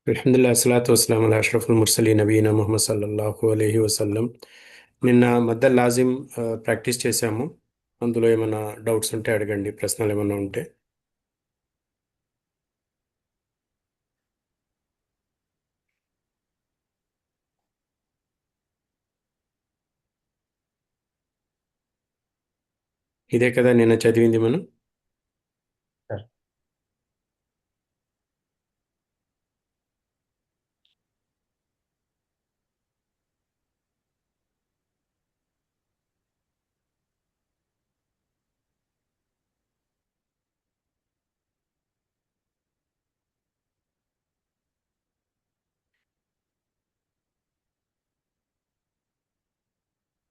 అల్హమ్దుల్లా అస్సలాతు వస్సలాము అలా అష్రఫుల్ ముర్సలీన్ నబీనా ముహమ్మద్ సల్లల్లాహు అలైహి వసల్లం. నిన్న మద్దల్ లాజిం ప్రాక్టీస్ చేశాము. అందులో ఏమైనా డౌట్స్ ఉంటే అడగండి, ప్రశ్నలు ఏమైనా ఉంటే. ఇదే కదా నిన్న చదివింది మనం. సార్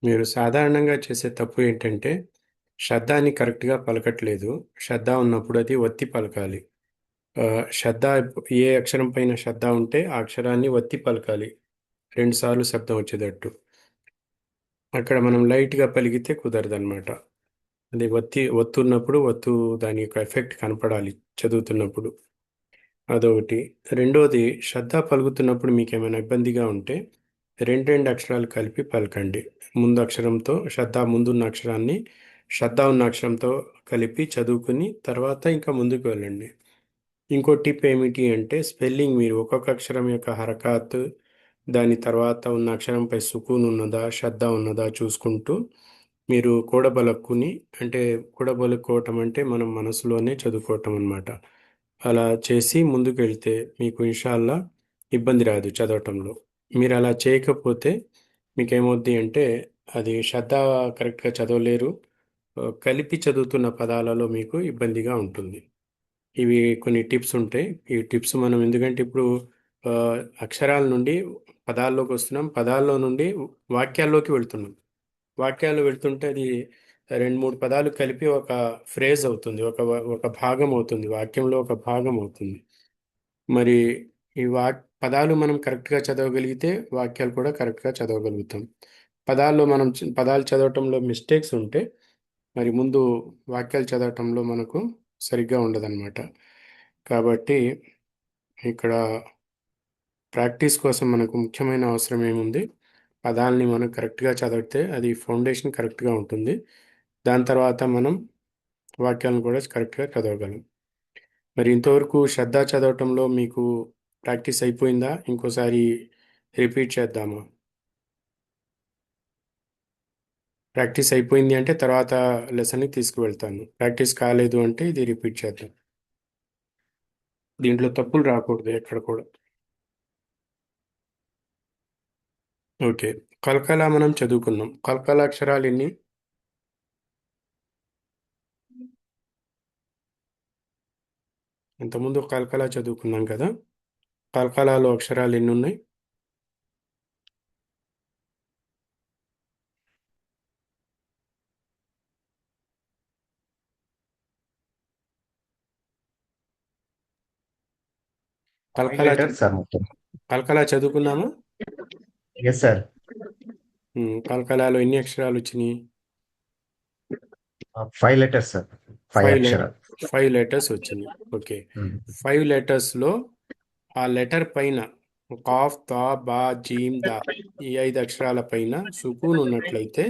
మీరు సాధారణంగా చేసే తప్పు ఏంటంటే శబ్దాన్ని కరెక్ట్గా పలకట్లేదు. శబ్ద ఉన్నప్పుడు అది ఒత్తి పలకాలి. శబ్ద ఏ అక్షరం పైన శబ్ద ఉంటే ఆ అక్షరాన్ని ఒత్తి పలకాలి, రెండుసార్లు శబ్దం వచ్చేటట్టు. అక్కడ మనం లైట్గా పలికితే కుదరదన్నమాట. అది ఒత్తున్నప్పుడు దాని యొక్క ఎఫెక్ట్ కనపడాలి చదువుతున్నప్పుడు. అదొకటి. రెండోది, శ్రద్ధ పలుకుతున్నప్పుడు మీకు ఏమైనా ఇబ్బందిగా ఉంటే రెండు రెండు అక్షరాలు కలిపి పలకండి. ముందు అక్షరంతో శ్రద్ధ ముందున్న అక్షరాన్ని శ్రద్ధ ఉన్న అక్షరంతో కలిపి చదువుకుని తర్వాత ఇంకా ముందుకు వెళ్ళండి. ఇంకో టిప్ ఏమిటి అంటే స్పెల్లింగ్, మీరు ఒక్కొక్క అక్షరం యొక్క హరకాత్, దాని తర్వాత ఉన్న అక్షరంపై సుకూన్ ఉన్నదా శ్రద్ధ ఉన్నదా చూసుకుంటూ మీరు కూడబలుక్కుని, అంటే కూడబలుక్కోవటం అంటే మనం మనసులోనే చదువుకోవటం అన్నమాట. అలా చేసి ముందుకు వెళ్తే మీకు ఇన్షాల్లా ఇబ్బంది రాదు చదవటంలో. మీరు అలా చేయకపోతే మీకేమవుద్ది అంటే అది శ్రద్ధ కరెక్ట్గా చదవలేరు. కలిపి చదువుతున్న పదాలలో మీకు ఇబ్బందిగా ఉంటుంది. ఇవి కొన్ని టిప్స్ ఉంటాయి. ఈ టిప్స్ మనం ఎందుకంటే ఇప్పుడు ఆ, అక్షరాల నుండి పదాల్లోకి వస్తున్నాం, పదాల్లో నుండి వాక్యాల్లోకి వెళ్తున్నాం. వాక్యాలు వెళ్తుంటే అది రెండు మూడు పదాలు కలిపి ఒక ఫ్రేజ్ అవుతుంది, ఒక భాగం అవుతుంది, వాక్యంలో ఒక భాగం అవుతుంది. మరి ఈ పదాలు మనం కరెక్ట్గా చదవగలిగితే వాక్యాలు కూడా కరెక్ట్గా చదవగలుగుతాం. పదాల్లో మనం పదాలు చదవటంలో మిస్టేక్స్ ఉంటే మరి ముందు వాక్యాలు చదవటంలో మనకు సరిగ్గా ఉండదన్నమాట. కాబట్టి ఇక్కడ ప్రాక్టీస్ కోసం మనకు ముఖ్యమైన అవసరం ఏముంది? పదాలని మనం కరెక్ట్గా చదివితే అది ఫౌండేషన్ కరెక్ట్గా ఉంటుంది. దాని తర్వాత మనం వాక్యాలను కూడా కరెక్ట్గా చదవగలం. మరి ఇంతవరకు శ్రద్ధ చదవటంలో మీకు ప్రాక్టీస్ అయిపోయిందా? ఇంకోసారి రిపీట్ చేద్దామా? ప్రాక్టీస్ అయిపోయింది అంటే తర్వాత లెసన్కి తీసుకువెళ్తాను. ప్రాక్టీస్ కాలేదు అంటే ఇది రిపీట్ చేద్దాం. దీంట్లో తప్పులు రాకూడదు ఎక్కడ కూడా. ఓకే. కలకల మనం చదువుకున్నాం. కలకల అక్షరాలు ఎన్ని? ఇంతకుముందు కలకల చదువుకున్నాం కదా. కలకలాలో అక్షరాలు ఎన్ని ఉన్నాయి? ఫైవ్ కలకల లెటర్స్ సార్ మొత్తం. కలకల చదువుకున్నామా? Yes sir. కలకలాలో ఎన్ని అక్షరాలు వచ్చినాయి? 5 లెటర్స్ సార్. ఫైవ్ ఫైవ్ లె అక్షరాలు. 5 లెటర్స్ వచ్చినాయి. ఓకే. మ్మ్. 5 లెటర్స్లో ఆ లెటర్ పైన కాఫ్ తా బా జీమ్ దా, ఈ 5 అక్షరాల పైన సుకూన్ ఉన్నట్లయితే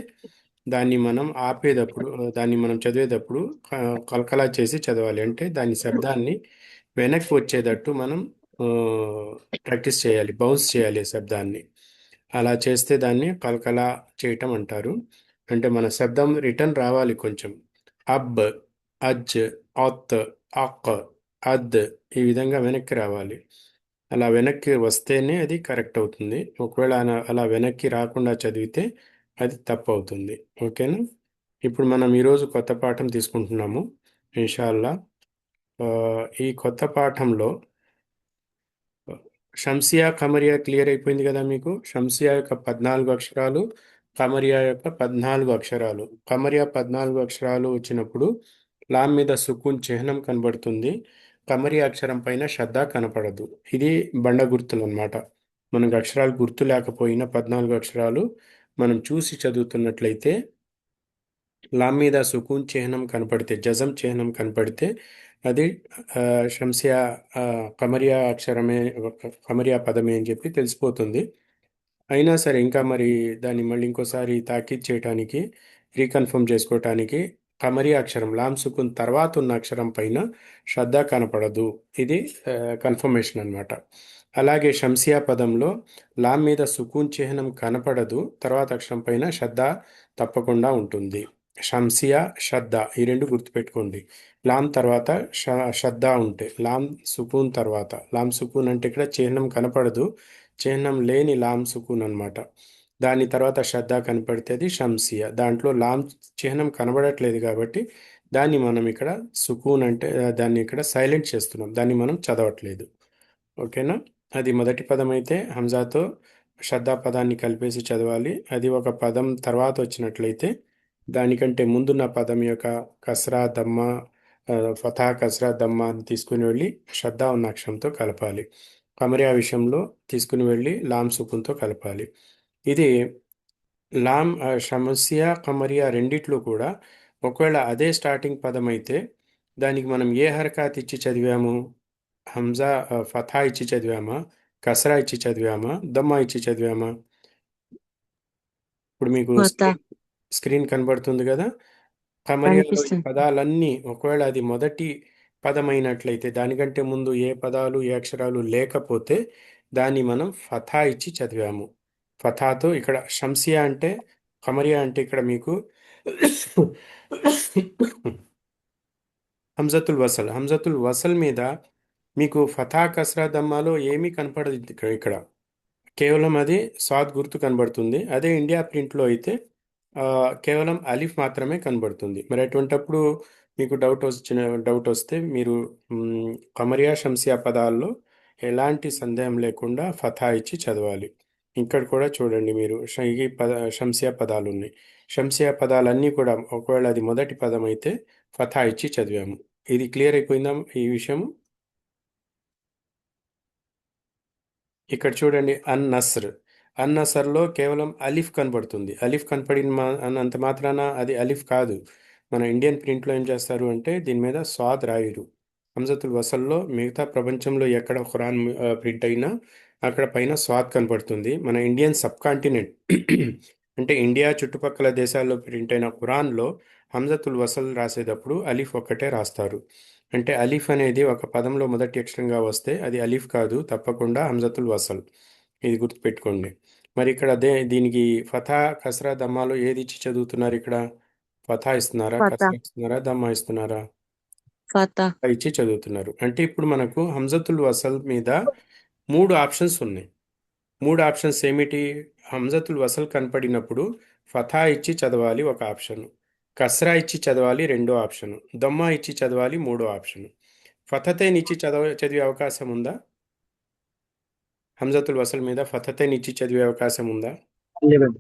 దాన్ని మనం ఆపేటప్పుడు, దాన్ని మనం చదివేటప్పుడు కలకలా చేసి చదవాలి. అంటే దాని శబ్దాన్ని వెనక్కి వచ్చేటట్టు మనం ఆ, ప్రాక్టీస్ చేయాలి, బౌన్స్ చేయాలి ఆ శబ్దాన్ని. అలా చేస్తే దాన్ని కలకలా చేయటం అంటారు. అంటే మన శబ్దం రిటర్న్ రావాలి కొంచెం. అబ్, అజ్, అత్, అక్, అద్, ఈ విధంగా వెనక్కి రావాలి. అలా వెనక్కి వస్తేనే అది కరెక్ట్ అవుతుంది. ఒకవేళ అలా వెనక్కి రాకుండా చదివితే అది తప్పు అవుతుంది. ఓకేనా? ఇప్పుడు మనం ఈరోజు కొత్త పాఠం తీసుకుంటున్నాము ఇన్షాల్లా. ఆ, ఈ కొత్త పాఠంలో షంసియా కమరియా క్లియర్ అయిపోయింది కదా మీకు. షంసియా యొక్క 14 అక్షరాలు, కమరియా యొక్క 14 అక్షరాలు. కమరియా 14 అక్షరాలు వచ్చినప్పుడు లామ్ మీద సుకూన్ చిహ్నం కనబడుతుంది. కమరియా అక్షరం పైన శ్రద్ధ కనపడదు. ఇది బండ గుర్తులు అన్నమాట. మనకు అక్షరాలు గుర్తు లేకపోయినా 14 అక్షరాలు మనం చూసి చదువుతున్నట్లయితే లామ్ మీద సుకూన్ చిహ్నం కనపడితే, జజం చిహ్నం కనపడితే అది ఆ, షంసియా ఆ, కమరియా అక్షరమే, కమరియా పదమే అని చెప్పి తెలిసిపోతుంది. అయినా సరే ఇంకా మరి దాన్ని మళ్ళీ ఇంకోసారి తాకీద్ చేయడానికి, రీకన్ఫర్మ్ చేసుకోవటానికి కమరి అక్షరం లామ్ సుకున్ తర్వాత ఉన్న అక్షరం పైన శ్రద్ధ కనపడదు. ఇది కన్ఫర్మేషన్ అన్నమాట. అలాగే షంసియా పదంలో లామ్ మీద సుకూన్ చిహ్నం కనపడదు, తర్వాత అక్షరం పైన శ్రద్ధ తప్పకుండా ఉంటుంది. షంసియా, శ్రద్ధ ఈ రెండు గుర్తుపెట్టుకోండి. లామ్ తర్వాత శ్రద్ధ ఉంటే, లామ్ సుకూన్ తర్వాత, లామ్ సుకూన్ అంటే ఇక్కడ చిహ్నం కనపడదు, చిహ్నం లేని లామ్ సుకూన్ అన్నమాట. దాని తర్వాత శ్రద్ధ కనపడితే అది షంసియా. దాంట్లో లామ్ చిహ్నం కనబడట్లేదు కాబట్టి దాన్ని మనం ఇక్కడ సుకూన్ అంటే దాన్ని ఇక్కడ సైలెంట్ చేస్తున్నాం, దాన్ని మనం చదవట్లేదు. ఓకేనా? అది మొదటి పదం అయితే హంజాతో శ్రద్ధా పదాన్ని కలిపేసి చదవాలి. అది ఒక పదం తర్వాత వచ్చినట్లయితే దానికంటే ముందున్న పదం యొక్క కస్రా దమ్మ, ఫతా కస్రా దమ్మ అని తీసుకుని వెళ్ళి శ్రద్ధ ఉన్న అక్షరంతో కలపాలి. కమరియా విషయంలో తీసుకుని వెళ్ళి లామ్ సుకున్తో కలపాలి. ఇది లామ్ షమస్య కమరియా రెండిట్లో కూడా ఒకవేళ అదే స్టార్టింగ్ పదం అయితే దానికి మనం ఏ హరకాత్ ఇచ్చి చదివాము? హంజా ఫథా ఇచ్చి చదివామా, కసరా ఇచ్చి చదివామా, దమ్మా ఇచ్చి చదివామా? ఇప్పుడు మీకు ఫతా స్క్రీన్ కనబడుతుంది కదా. కమరియాలో ఈ కనిపిస్తుంది. పదాలన్నీ ఒకవేళ అది మొదటి పదమైనట్లయితే, దానికంటే ముందు ఏ పదాలు ఏ అక్షరాలు లేకపోతే దాన్ని మనం ఫథా ఇచ్చి చదివాము. ఫథాతో ఇక్కడ షంసియా అంటే, కమరియా అంటే ఇక్కడ మీకు హంజతుల్ వసల్ మీద మీకు ఫథా కస్రా దమ్మాలో ఏమీ కనపడదు ఇక్కడ. కేవలం అది సాద్ గుర్తు కనబడుతుంది. అదే ఇండియా ప్రింట్లో అయితే ఆ, కేవలం అలిఫ్ మాత్రమే కనబడుతుంది. మరి అటువంటప్పుడు మీకు డౌట్ వస్తే మీరు కమరియా షంసియా పదాల్లో ఎలాంటి సందేహం లేకుండా ఫథా ఇచ్చి చదవాలి. ఇక్కడ కూడా చూడండి మీరు ఈ షంసియా పదాలు ఉన్నాయి. షంసియా పదాలన్నీ కూడా ఒకవేళ అది మొదటి పదం అయితే ఫథా ఇచ్చి చదివాము. ఇది క్లియర్ అయిపోయిందా ఈ విషయం? ఇక్కడ చూడండి అన్ నసర్లో కేవలం అలిఫ్ కనబడుతుంది. అలిఫ్ కనపడిన అన్నంత మాత్రాన అది అలిఫ్ కాదు. మన ఇండియన్ ప్రింట్లో ఏం చేస్తారు అంటే దీని మీద స్వాద్ రాయరు. హంజతుల్ వసల్లో మిగతా ప్రపంచంలో ఎక్కడ ఖురాన్ ప్రింట్ అయినా అక్కడ పైన స్వాద్ కనపడుతుంది. మన ఇండియన్ సబ్ కాంటినెంట్ అంటే ఇండియా చుట్టుపక్కల దేశాల్లో ప్రింట్ అయిన ఖురాన్లో హంజతుల్ వసల్ రాసేటప్పుడు అలిఫ్ ఒక్కటే రాస్తారు. అంటే అలీఫ్ అనేది ఒక పదంలో మొదటి అక్షరంగా వస్తే అది అలీఫ్ కాదు, తప్పకుండా హంజతుల్ వసల్. ఇది గుర్తుపెట్టుకోండి. మరి ఇక్కడ దీనికి ఫథా కస్రా దమ్మాలో ఏది ఇచ్చి చదువుతున్నారు ఇక్కడ? ఫథా ఇస్తున్నారా, ఫతా కస్రా ఇస్తున్నారా, దమ్మా ఇస్తున్నారా? ఫతా ఇచ్చి చదువుతున్నారు. అంటే ఇప్పుడు మనకు హంజతుల్ వసల్ మీద మూడు ఆప్షన్స్ ఉన్నాయి. మూడు ఆప్షన్స్ ఏమిటి? హంజతుల్ వసల్ కనపడినప్పుడు ఫథా ఇచ్చి చదవాలి ఒక ఆప్షన్, కస్రా ఇచ్చి చదవాలి రెండో ఆప్షన్, దమ్మా ఇచ్చి చదవాలి మూడో ఆప్షన్. ఫతతేన్ ఇచ్చి చదివే అవకాశం ఉందా? హంజతుల్ వసల్ మీద ఫతతేన్ ఇచ్చి చదివే అవకాశం ఉందా? లేదండి.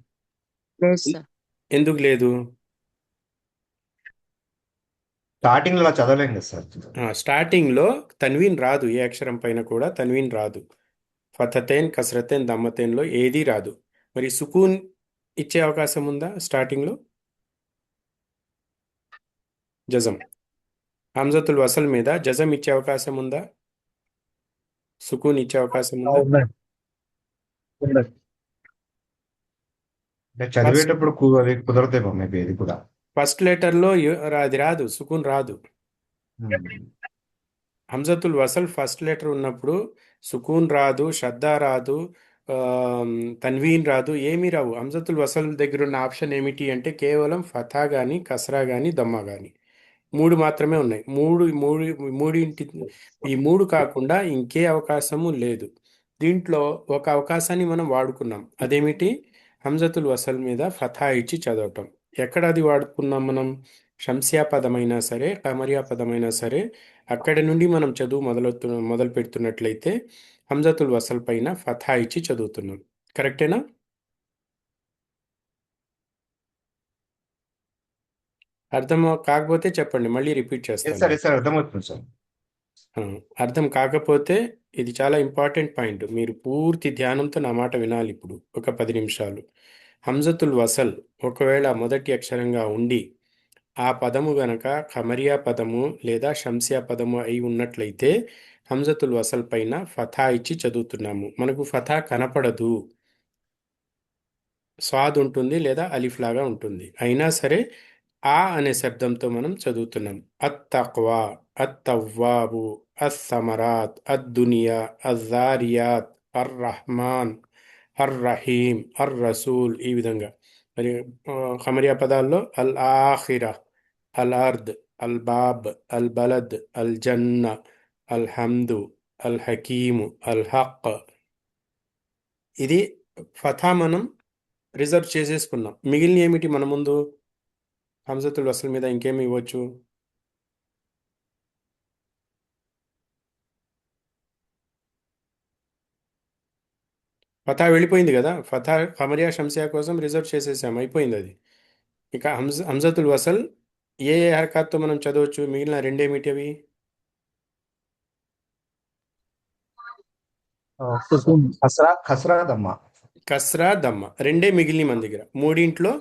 లేదు సార్. ఎందుకు లేదు? స్టార్టింగ్ లో అలా చదవలేం కదా సార్. స్టార్టింగ్లో తన్వీన్ రాదు, ఏ అక్షరం పైన కూడా తన్వీన్ రాదు. ఫతతేన్, కసరతేన్, దమ్మతేన్లో ఏదీ రాదు. మరి సుకూన్ ఇచ్చే అవకాశం ఉందా స్టార్టింగ్లో? జజం, హంజతుల్ వసల్ మీద జజం ఇచ్చే అవకాశం ఉందా? సుకూన్ ఇచ్చే అవకాశం ఉందా? ఉందండి. ఉందండి. అంటే ఫస్ట్ చదివేటప్పుడు అది కుదరదేమో మేబీ ఇది కూడా. ఫస్ట్ లెటర్లో అది రాదు, సుకూన్ రాదు. ఉమ్. హంజతుల్ వసల్ ఫస్ట్ లెటర్ ఉన్నప్పుడు సుకూన్ రాదు, శ్రద్ధ రాదు, ఆ, తన్వీన్ రాదు, ఏమీ రావు. హంజతుల్ వసల్ దగ్గర ఉన్న ఆప్షన్ ఏమిటి అంటే కేవలం ఫథా కానీ, కసరా కానీ, దమ్మా కానీ, మూడు మాత్రమే ఉన్నాయి. మూడింటి ఈ మూడు కాకుండా ఇంకే అవకాశము లేదు. దీంట్లో ఒక అవకాశాన్ని మనం వాడుకున్నాం. అదేమిటి? హంజతుల్ వసల్ మీద ఫథా ఇచ్చి చదవటం. ఎక్కడ అది వాడుకున్నాం మనం? షంసియా పదమైనా సరే, కమరియా పదమైనా సరే, అక్కడి నుండి మనం చదువు మొదలు పెడుతున్నట్లయితే హంజతుల్ వసల్ పైన ఫథా ఇచ్చి చదువుతున్నాం. కరెక్టేనా? అర్థం కాకపోతే చెప్పండి, మళ్ళీ రిపీట్ ఎస్ చేస్తాను సార్, నేను. ఎస్ సార్, అర్థమవుతుంది సార్. ఆ, అర్థం కాకపోతే ఇది చాలా ఇంపార్టెంట్ పాయింట్, మీరు పూర్తి ధ్యానంతో నా మాట వినాలి ఇప్పుడు ఒక 10 నిమిషాలు. హంజతుల్ వసల్ ఒకవేళ మొదటి అక్షరంగా ఉండి ఆ పదము గనక ఖమరియా పదము లేదా షంసియా పదము అయి ఉన్నట్లయితే హంజతుల్ వసల్ పైన ఫథా ఇచ్చి చదువుతున్నాము. మనకు ఫథా కనపడదు, స్వాద్ ఉంటుంది లేదా అలిఫ్ లాగా ఉంటుంది. అయినా సరే ఆ అనే శబ్దంతో మనం చదువుతున్నాం. అత్తక్వా, అత్తవ్వాబు, అస్సమరాత్, అద్దునియా, అజ్జారియాత్, అర్ రహమాన్, అర్ రహీం, అర్ రసూల్, ఈ విధంగా. మరి ఖమరియా పదాల్లో అల్ ఆఖిరా, అల్ అర్ద్, అల్ బాబ్, అల్ బలద్, అల్ జన్న, అల్ హమ్దు, అల్ హకీము, అల్ హక్. ఇది ఫథా మనం రిజర్వ్ చేసేసుకున్నాం. మిగిలిన ఏమిటి మన ముందు? హంజతుల్ వసల్ మీద ఇంకేమి ఇవ్వచ్చు? ఫతా వెళ్ళిపోయింది కదా, ఫతా ఖమరియా షంసియా కోసం రిజర్వ్ చేసేసాం, అయిపోయింది అది. ఇక హంజతుల్ వసల్ ఏ ఏ హరకాత్తో మనం చదవచ్చు? మిగిలిన రెండేమిటి అవి? సుకున్. ఖసరా దమ్మా. కస్రా దమ్మ రెండే మిగిలిన మన దగ్గర. మూడింట్లో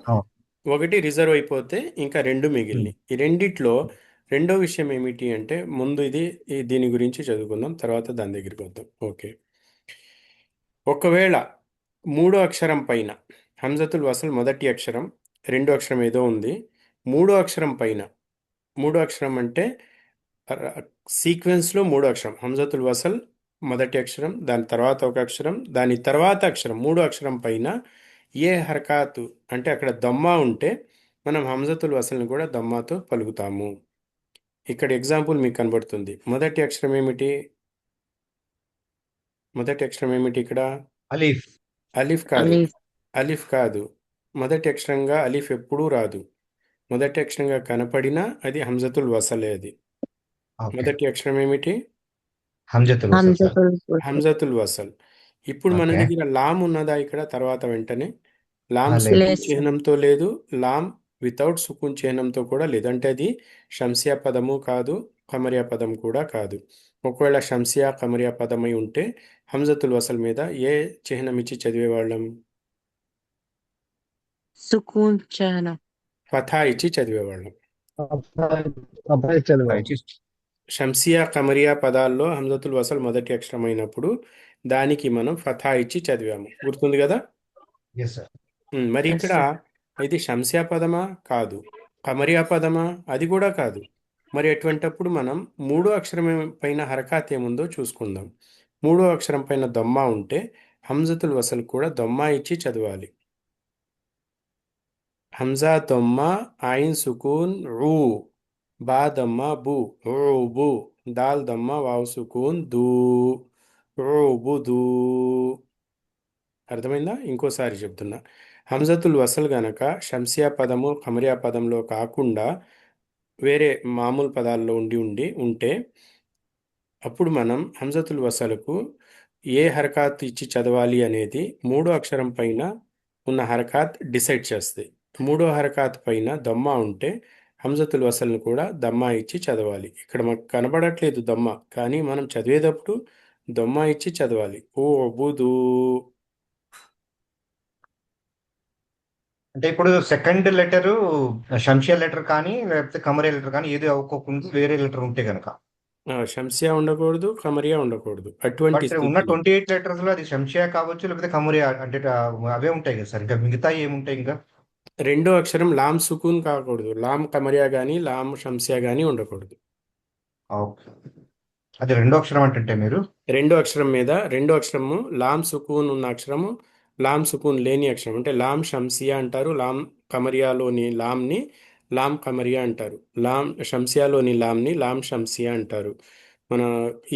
ఒకటి రిజర్వ్ అయిపోతే ఇంకా రెండు మిగిలినాయి. ఈ రెండిట్లో రెండో విషయం ఏమిటి అంటే, ముందు దీని గురించి చదువుకుందాం, తర్వాత దాని దగ్గరికి వద్దాం. ఓకే. ఒకవేళ మూడో అక్షరం పైన హంజతుల్ వసల్ మొదటి అక్షరం, రెండో అక్షరం ఏదో ఉంది, మూడో అక్షరం పైన, మూడో అక్షరం అంటే సీక్వెన్స్లో మూడో అక్షరం హంజతుల్ వసల్ మొదటి అక్షరం, దాని తర్వాత ఒక అక్షరం, దాని తర్వాత అక్షరం, మూడో అక్షరం పైన ఏ హరకాతు అంటే అక్కడ దమ్మా ఉంటే మనం హంజతుల్ వసల్ని కూడా దమ్మాతో పలుకుతాము. ఇక్కడ ఎగ్జాంపుల్ మీకు కనబడుతుంది. మొదటి అక్షరం ఏమిటి? మొదటి అక్షరం ఏమిటి ఇక్కడ? అలీఫ్. అలిఫ్ కాదు, అలీఫ్. అలిఫ్ కాదు. మొదటి అక్షరంగా అలిఫ్ ఎప్పుడూ రాదు. మొదటి అక్షరంగా కనపడినా అది హంజతుల్ వసలే. అది ఓకే. మొదటి అక్షరం ఏమిటి? హంజతుల్ వసల్ సార్. హంజతుల్ వసల్. హంజతుల్ వసల్. ఇప్పుడు మన ఓకే. దగ్గర లామ్ ఉన్నదా ఇక్కడ తర్వాత వెంటనే? లామ్ లేదు. సుకూన్ లేదు సార్. చిహ్నంతో లేదు, లామ్ వితౌట్ సుకూన్ చిహ్నంతో కూడా లేదు. అంటే అది షంసియా పదము కాదు, ఖమరియా పదం కూడా కాదు. ఒకవేళ షంసియా ఖమరియా పదమై ఉంటే హంజతుల్ వసల్ మీద ఏ చిహ్నం ఇచ్చి చదివేవాళ్ళం? సుకూన్ చహనం. ఫథా ఇచ్చి చదివేవాళ్ళం. అబ్బాయి చదివా. దయచేసి షంసియా ఖమరియా పదాల్లో హంజతుల్ వసల్ మొదటి అక్షరం అయినప్పుడు దానికి మనం ఫథా ఇచ్చి చదివాము, గుర్తుంది కదా? Yes sir. మరి ఎస్ ఇక్కడ సార్. ఇది షంసియా పదమా? కాదు. ఖమరియా పదమా? అది కూడా కాదు. మరి అటువంటప్పుడు మనం మూడో అక్షరం పైన హరకాత్ ఏముందో చూసుకుందాం. మూడో అక్షరం పైన దమ్మా ఉంటే హంజతుల్ వసల్ కూడా దమ్మా ఇచ్చి చదవాలి. హంజా దమ్మా, ఐన్ సుకూన్ ఊ, బా దమ్మా బు, బు, దాల్ దమ్మా, వావ్ సుకూన్ దూ, దూ. అర్థమైందా? ఇంకోసారి చెప్తున్నా. హంజతుల్ వసల్ గనక షంసియా పదము ఖమరియా పదంలో కాకుండా వేరే మామూలు పదాల్లో ఉంటే అప్పుడు మనం హంజతుల్ వసలకు ఏ హరకాత్ ఇచ్చి చదవాలి అనేది మూడో అక్షరం పైన ఉన్న హరకాత్ డిసైడ్ చేస్తుంది. మూడో హరకాత్ పైన దమ్మా ఉంటే హంజతుల్ వసల్ని కూడా దమ్మా ఇచ్చి చదవాలి. ఇక్కడ మనకు కనబడట్లేదు దమ్మా, కానీ మనం చదివేటప్పుడు దమ్మా ఇచ్చి చదవాలి. ఓ బుదు. అంటే ఇప్పుడు సెకండ్ లెటర్ షంషియా లెటర్ కానీ లేకపోతే కమరియా లెటర్ కానీ ఏది అవ్వకుండా వేరే లెటర్ ఉంటే కనుక, షంసియా ఉండకూడదు, ఖమరియా ఉండకూడదు. అటువంటి బట్ ఉన్న స్థితిలో 28 లెటర్స్ లో అది షంషియా కావచ్చు లేకపోతే కమరియా అంటే అవే ఉంటాయి కదా సార్. ఇంకా మిగతా ఏముంటాయి ఇంకా? రెండో అక్షరం లామ్ సుకూన్ కాకూడదు. లామ్ కమరియా కానీ లామ్ షంసియా కానీ ఉండకూడదు. ఓకే. అది రెండో అక్షరం అంటే మీరు రెండో అక్షరం మీద రెండో అక్షరము లామ్ సుకూన్ ఉన్న అక్షరము, లామ్ సుకూన్ లేని అక్షరం అంటే లామ్ షంసియా అంటారు. లామ్ కమరియాలోని లామ్ని లామ్ కమరియా అంటారు. లామ్ షంసియాలోని లామ్ని లామ్ షంసియా అంటారు. మన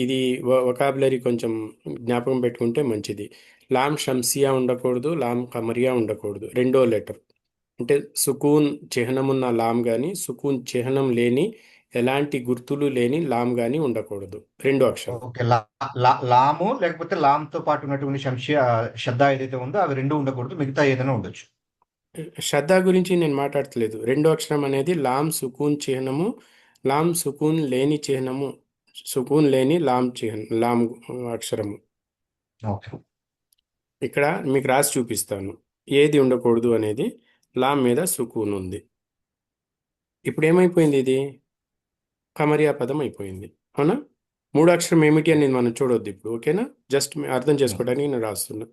ఇది వొకాబులరీ కొంచెం జ్ఞాపకం పెట్టుకుంటే మంచిది. లామ్ షంసియా ఉండకూడదు, లామ్ కమరియా ఉండకూడదు. రెండో లెటర్ అంటే సుకూన్ చిహ్నం ఉన్న లామ్ కానీ సుకూన్ చిహ్నం లేని ఎలాంటి గుర్తులు లేని లామ్ కానీ ఉండకూడదు. రెండో అక్షరం. ఓకే. లాము లేకపోతే లామ్ తో పాటు ఉన్నటువంటి షంషియా శబ్ద ఏదైతే ఉందో అవి రెండు ఉండకూడదు, మిగతా ఏదైనా ఉండొచ్చు. శ్రద్ధ గురించి నేను మాట్లాడట్లేదు. రెండో అక్షరం అనేది లామ్ సుకూన్ చిహ్నము, లామ్ సుకూన్ లేని చిహ్నము, సుకూన్ లేని లామ్ అక్షరము. ఓకే. ఇక్కడ మీకు రాసి చూపిస్తాను ఏది ఉండకూడదు అనేది. లామ్ మీద సుకూన్ ఉంది. ఇప్పుడు ఏమైపోయింది ఇది? కమరియా పదం అయిపోయింది. అవునా? మూడో అక్షరం ఏమిటి అని మనం చూడొద్దు ఇప్పుడు. ఓకేనా? జస్ట్ అర్థం చేసుకోవడానికి నేను రాస్తున్నా.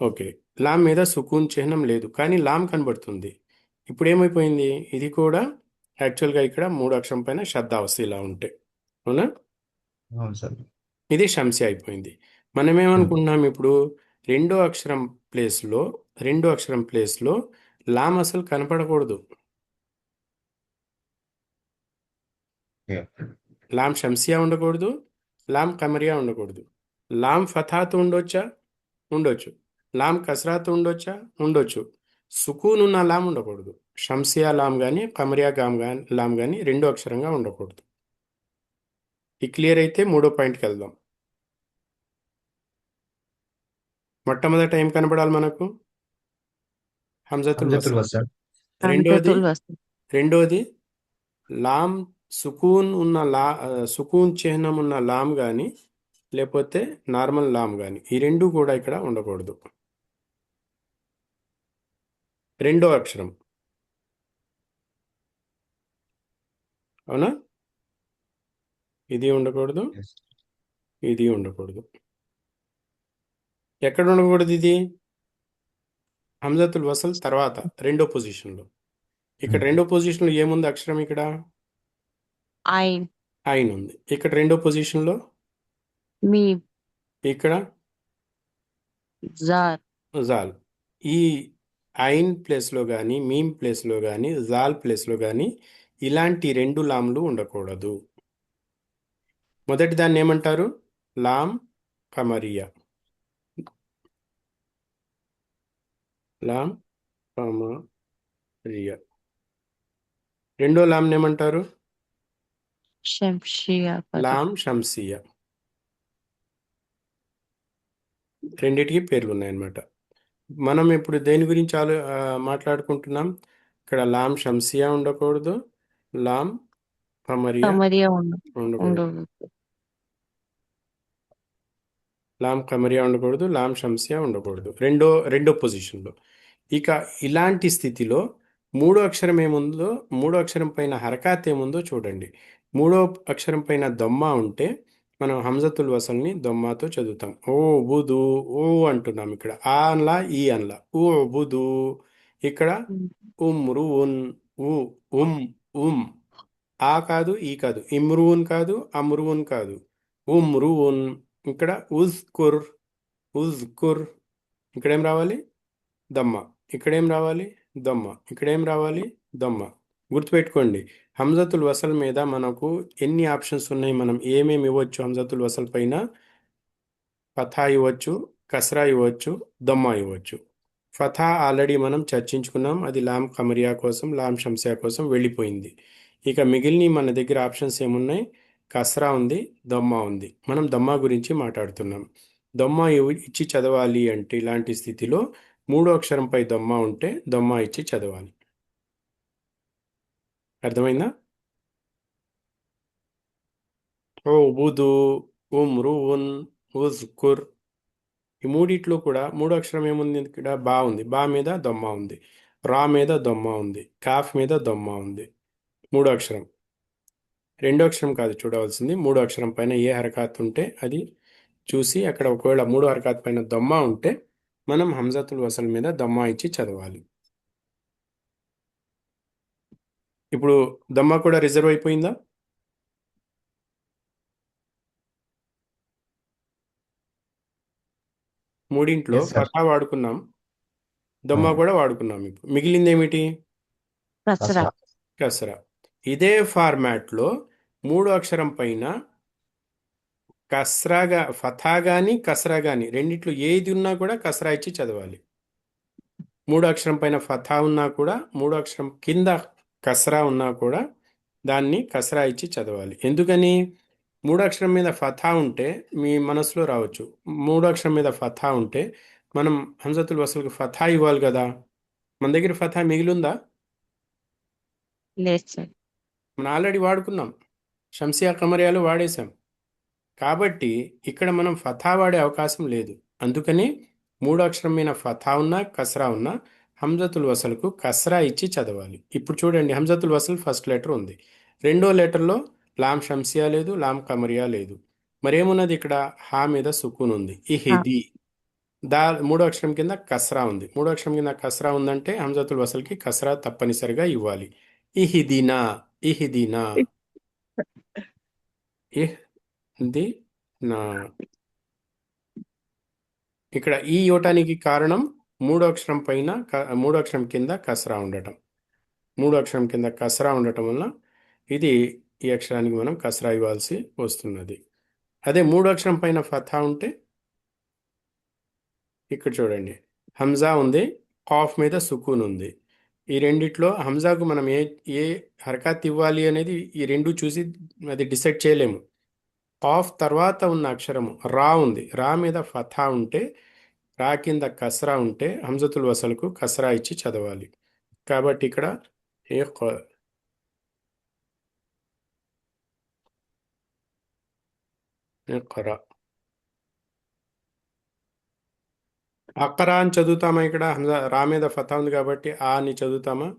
ఓకే. లామ్ మీద సుకూన్ చిహ్నం లేదు, కానీ లామ్ కనబడుతుంది. ఇప్పుడు ఏమైపోయింది? ఇది కూడా యాక్చువల్గా ఇక్కడ మూడు అక్షరం పైన శ్రద్ధ వస్తుంది ఇలా ఉంటే. అవునా? అవును సార్. ఇది శంసి అయిపోయింది. మనం ఏమనుకుంటున్నాం ఇప్పుడు? రెండో అక్షరం ప్లేస్లో రెండో అక్షరం ప్లేస్లో లామ్ అసలు కనపడకూడదు. ఓకే. లామ్ షంసియా ఉండకూడదు, లామ్ కమరియా ఉండకూడదు. లామ్ ఫథాతో ఉండొచ్చా? ఉండొచ్చు. లామ్ కసరాతో ఉండొచ్చా? ఉండొచ్చు. సుకూన్ ఉన్న లామ్ ఉండకూడదు. షంసియా లామ్ కానీ కమరియా లామ్ కానీ రెండో అక్షరంగా ఉండకూడదు. ఈ క్లియర్ అయితే మూడో పాయింట్కి వెళ్దాం. మొట్టమొదట ఏం కనబడాలి మనకు? హంజతుల్ హంజతుల్ వసల్. వసల్. రెండోది హంజతుల్ వసల్. రెండోది లామ్ సుకూన్ ఉన్న సుకూన్ చిహ్నం ఉన్న లామ్ కానీ లేకపోతే నార్మల్ లామ్ కానీ ఈ రెండు కూడా ఇక్కడ ఉండకూడదు. రెండో అక్షరం. అవునా? ఇది ఉండకూడదు, Yes. ఇది ఉండకూడదు. ఎక్కడ ఉండకూడదు ఇది? హంజతుల్ వసల్ తర్వాత రెండో పొజిషన్లో. ఇక్కడ రెండో పొజిషన్లో ఏముంది అక్షరం? ఇక్కడ ఐన్, ఐన్ ఉంది. ఇక్కడ రెండో పొజిషన్లో మీమ్, ఇక్కడ జార్. జాల్. ఈ ఐన్ ప్లేస్లో కానీ మీమ్ ప్లేస్లో కానీ జాల్ ప్లేస్లో కానీ ఇలాంటి రెండు లామ్లు ఉండకూడదు. మొదటి దాన్ని ఏమంటారు? లామ్ కమరియా. లామ్ కమరియా. రెండో లామ్ని ఏమంటారు? శంషియా పదం. లామ్ షంసియా. రెండిటికి పేర్లు ఉన్నాయన్నమాట. మనం ఇప్పుడు దేని గురించి మాట్లాడుకుంటున్నాం? ఇక్కడ లామ్ షంసియా ఉండకూడదు, లామ్ కమరియా కమరియా ఉండకూడదు. ఉండదు. లామ్ కమరియా ఉండకూడదు, లామ్ షంసియా ఉండకూడదు. రెండో పొజిషన్లో. ఇక ఇలాంటి స్థితిలో మూడో అక్షరం ఏముందో, మూడో అక్షరం పైన హరకాత్ ఏముందో చూడండి. మూడో అక్షరం పైన దొమ్మ ఉంటే మనం హంజతుల్ వసల్ని దొమ్మాతో చదువుతాం. ఓ బుదు, ఓ అంటున్నాం ఇక్కడ. ఆ అన్లా, ఈ అన్లా. ఓ బుదు. ఇక్కడ ఉమ్రువున్, ఉ ఉమ్ ఉమ్. ఆ కాదు, ఈ కాదు. ఇమ్రువున్ కాదు, అమ్రువున్ కాదు. ఉమ్రువున్. ఇక్కడ ఉజ్కుర్, ఉజ్కుర్. ఇక్కడేం రావాలి? దమ్మ. ఇక్కడేం రావాలి? దమ్మ. ఇక్కడేం రావాలి? దమ్మ. గుర్తుపెట్టుకోండి, హంజతుల్ వసల్ మీద మనకు ఎన్ని ఆప్షన్స్ ఉన్నాయి? మనం ఏమేమి ఇవ్వచ్చు హంజతుల్ వసల్ పైన? ఫథా ఇవ్వచ్చు, కస్రా ఇవ్వచ్చు, దమ్మ ఇవ్వచ్చు. ఫథా ఆల్రెడీ మనం చర్చించుకున్నాం, అది లామ్ కమరియా కోసం, లామ్ షంసియా కోసం వెళ్ళిపోయింది. ఇక మిగిలిన మన దగ్గర ఆప్షన్స్ ఏమున్నాయి? కస్రా ఉంది, దమ్మ ఉంది. మనం దమ్మ గురించి మాట్లాడుతున్నాం. దమ్మ ఇచ్చి చదవాలి అంటే ఇలాంటి స్థితిలో మూడో అక్షరంపై దొమ్మ ఉంటే దొమ్మ ఇచ్చి చదవాలి. అర్థమైందా? ఓ బుదు, ఉమ్రువున్, ఉజ్కుర్. ఈ మూడిట్లో కూడా మూడో అక్షరం ఏముంది? ఇక్కడ బా ఉంది. బా మీద దొమ్మ ఉంది, రా మీద దొమ్మ ఉంది, కాఫ్ మీద దొమ్మ ఉంది. మూడో అక్షరం. రెండో అక్షరం కాదు చూడవలసింది, మూడో అక్షరం పైన ఏ హరకాత్ ఉంటే అది చూసి అక్కడ ఒకవేళ మూడో హరకాత్ పైన దొమ్మ ఉంటే మనం హంజతుల్ వసల్ మీద దొమ్మ ఇచ్చి చదవాలి. ఇప్పుడు దమ్మ కూడా రిజర్వ్ అయిపోయిందా? మూడింట్లో Yes, sir. ఫథా వాడుకున్నాం, దమ్మ కూడా వాడుకున్నాం. ఇప్పుడు మిగిలింది ఏమిటి? కసరా. కస్రా. కసరా. ఇదే ఫార్మాట్లో మూడో అక్షరం పైన కస్రాగా, ఫథా కానీ కసరా కానీ రెండిట్లో ఏది ఉన్నా కూడా కసరా ఇచ్చి చదవాలి. మూడో అక్షరం పైన ఫథా ఉన్నా కూడా, మూడో అక్షరం కింద కసరా ఉన్నా కూడా దాన్ని కసరా ఇచ్చి చదవాలి. ఎందుకని? మూడో అక్షరం మీద ఫథా ఉంటే మీ మనసులో రావచ్చు, మూడో అక్షరం మీద ఫథా ఉంటే మనం హంజతుల్ వసల్కి ఫథా ఇవ్వాలి కదా. మన దగ్గర ఫథా మిగిలిందా? లేదు సార్. మనం ఆల్రెడీ వాడుకున్నాం, షంసియా కమరియాలు వాడేశాం. కాబట్టి ఇక్కడ మనం ఫథా వాడే అవకాశం లేదు. అందుకని మూడో అక్షరం మీద ఫథా ఉన్నా కసరా ఉన్నా హంజతుల్ వసల్కు కస్రా ఇచ్చి చదవాలి. ఇప్పుడు చూడండి, హంజతుల్ వసల్ ఫస్ట్ లెటర్ ఉంది. రెండో లెటర్లో లామ్ షంసియా లేదు, లామ్ కమరియా లేదు. మరేమున్నది ఇక్కడ? హా మీద సుకూన్ ఉంది. ఇహిది. మూడో అక్షరం కింద కస్రా ఉంది. మూడో అక్షరం కింద కస్రా ఉందంటే హంజతుల్ వసల్కి కస్రా తప్పనిసరిగా ఇవ్వాలి. ఇహిదినా, ఇహిదినా, ఇహ్దినా. ఇక్కడ ఈ ఇవ్వటానికి కారణం మూడో అక్షరం పైన మూడో అక్షరం కింద కస్రా ఉండటం. మూడో అక్షరం కింద కస్రా ఉండటం వల్ల ఈ అక్షరానికి మనం కస్రా ఇవ్వాల్సి వస్తున్నది. అదే మూడో అక్షరం పైన ఫథా ఉంటే ఇక్కడ చూడండి, హంజా ఉంది, కాఫ్ మీద సుకూన్ ఉంది. ఈ రెండిట్లో హంజాకు మనం ఏ హరకత్ ఇవ్వాలి అనేది ఈ రెండు చూసి అది డిసైడ్ చేయలేము. కాఫ్ తర్వాత ఉన్న అక్షరము రా ఉంది. రా మీద ఫథా ఉంటే, రా కింద కస్రా ఉంటే హంజతుల్ వసల్కు కస్రా ఇచ్చి చదవాలి. కాబట్టి ఇక్కడ ఇఖ్రా. అక్కరా అని చదువుతామా? ఇక్కడ రా మీద ఫథా ఉంది కాబట్టి ఆ అని చదువుతామా?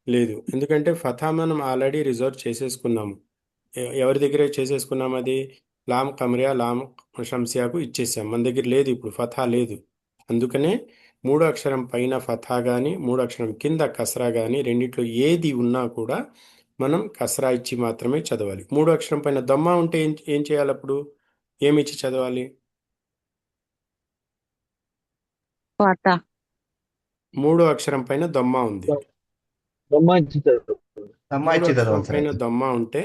లేదు. ఎందుకంటే ఫథా మనం ఆల్రెడీ రిజర్వ్ చేసేసుకున్నాము. ఎవరి దగ్గర చేసేసుకున్నాం? అది లామ్ కమరియా, లామ్ షంసియాకు ఇచ్చేసాం. మన దగ్గర లేదు, ఇప్పుడు ఫథా లేదు. అందుకనే మూడో అక్షరం పైన ఫథా కానీ మూడో అక్షరం కింద కస్రా కానీ రెండిట్లో ఏది ఉన్నా కూడా మనం కస్రా ఇచ్చి మాత్రమే చదవాలి. మూడో అక్షరం పైన దమ్మా ఉంటే ఏం చేయాలి? అప్పుడు ఏమి ఇచ్చి చదవాలి? ఫాతా. మూడో అక్షరం పైన దమ్మా ఉంది. దమ్మా ఇచ్చి చదువు. దమ్మా మూడో ఇచ్చి అక్షరం చదవాలి సార్ పైన అయితే. దమ్మా ఉంటే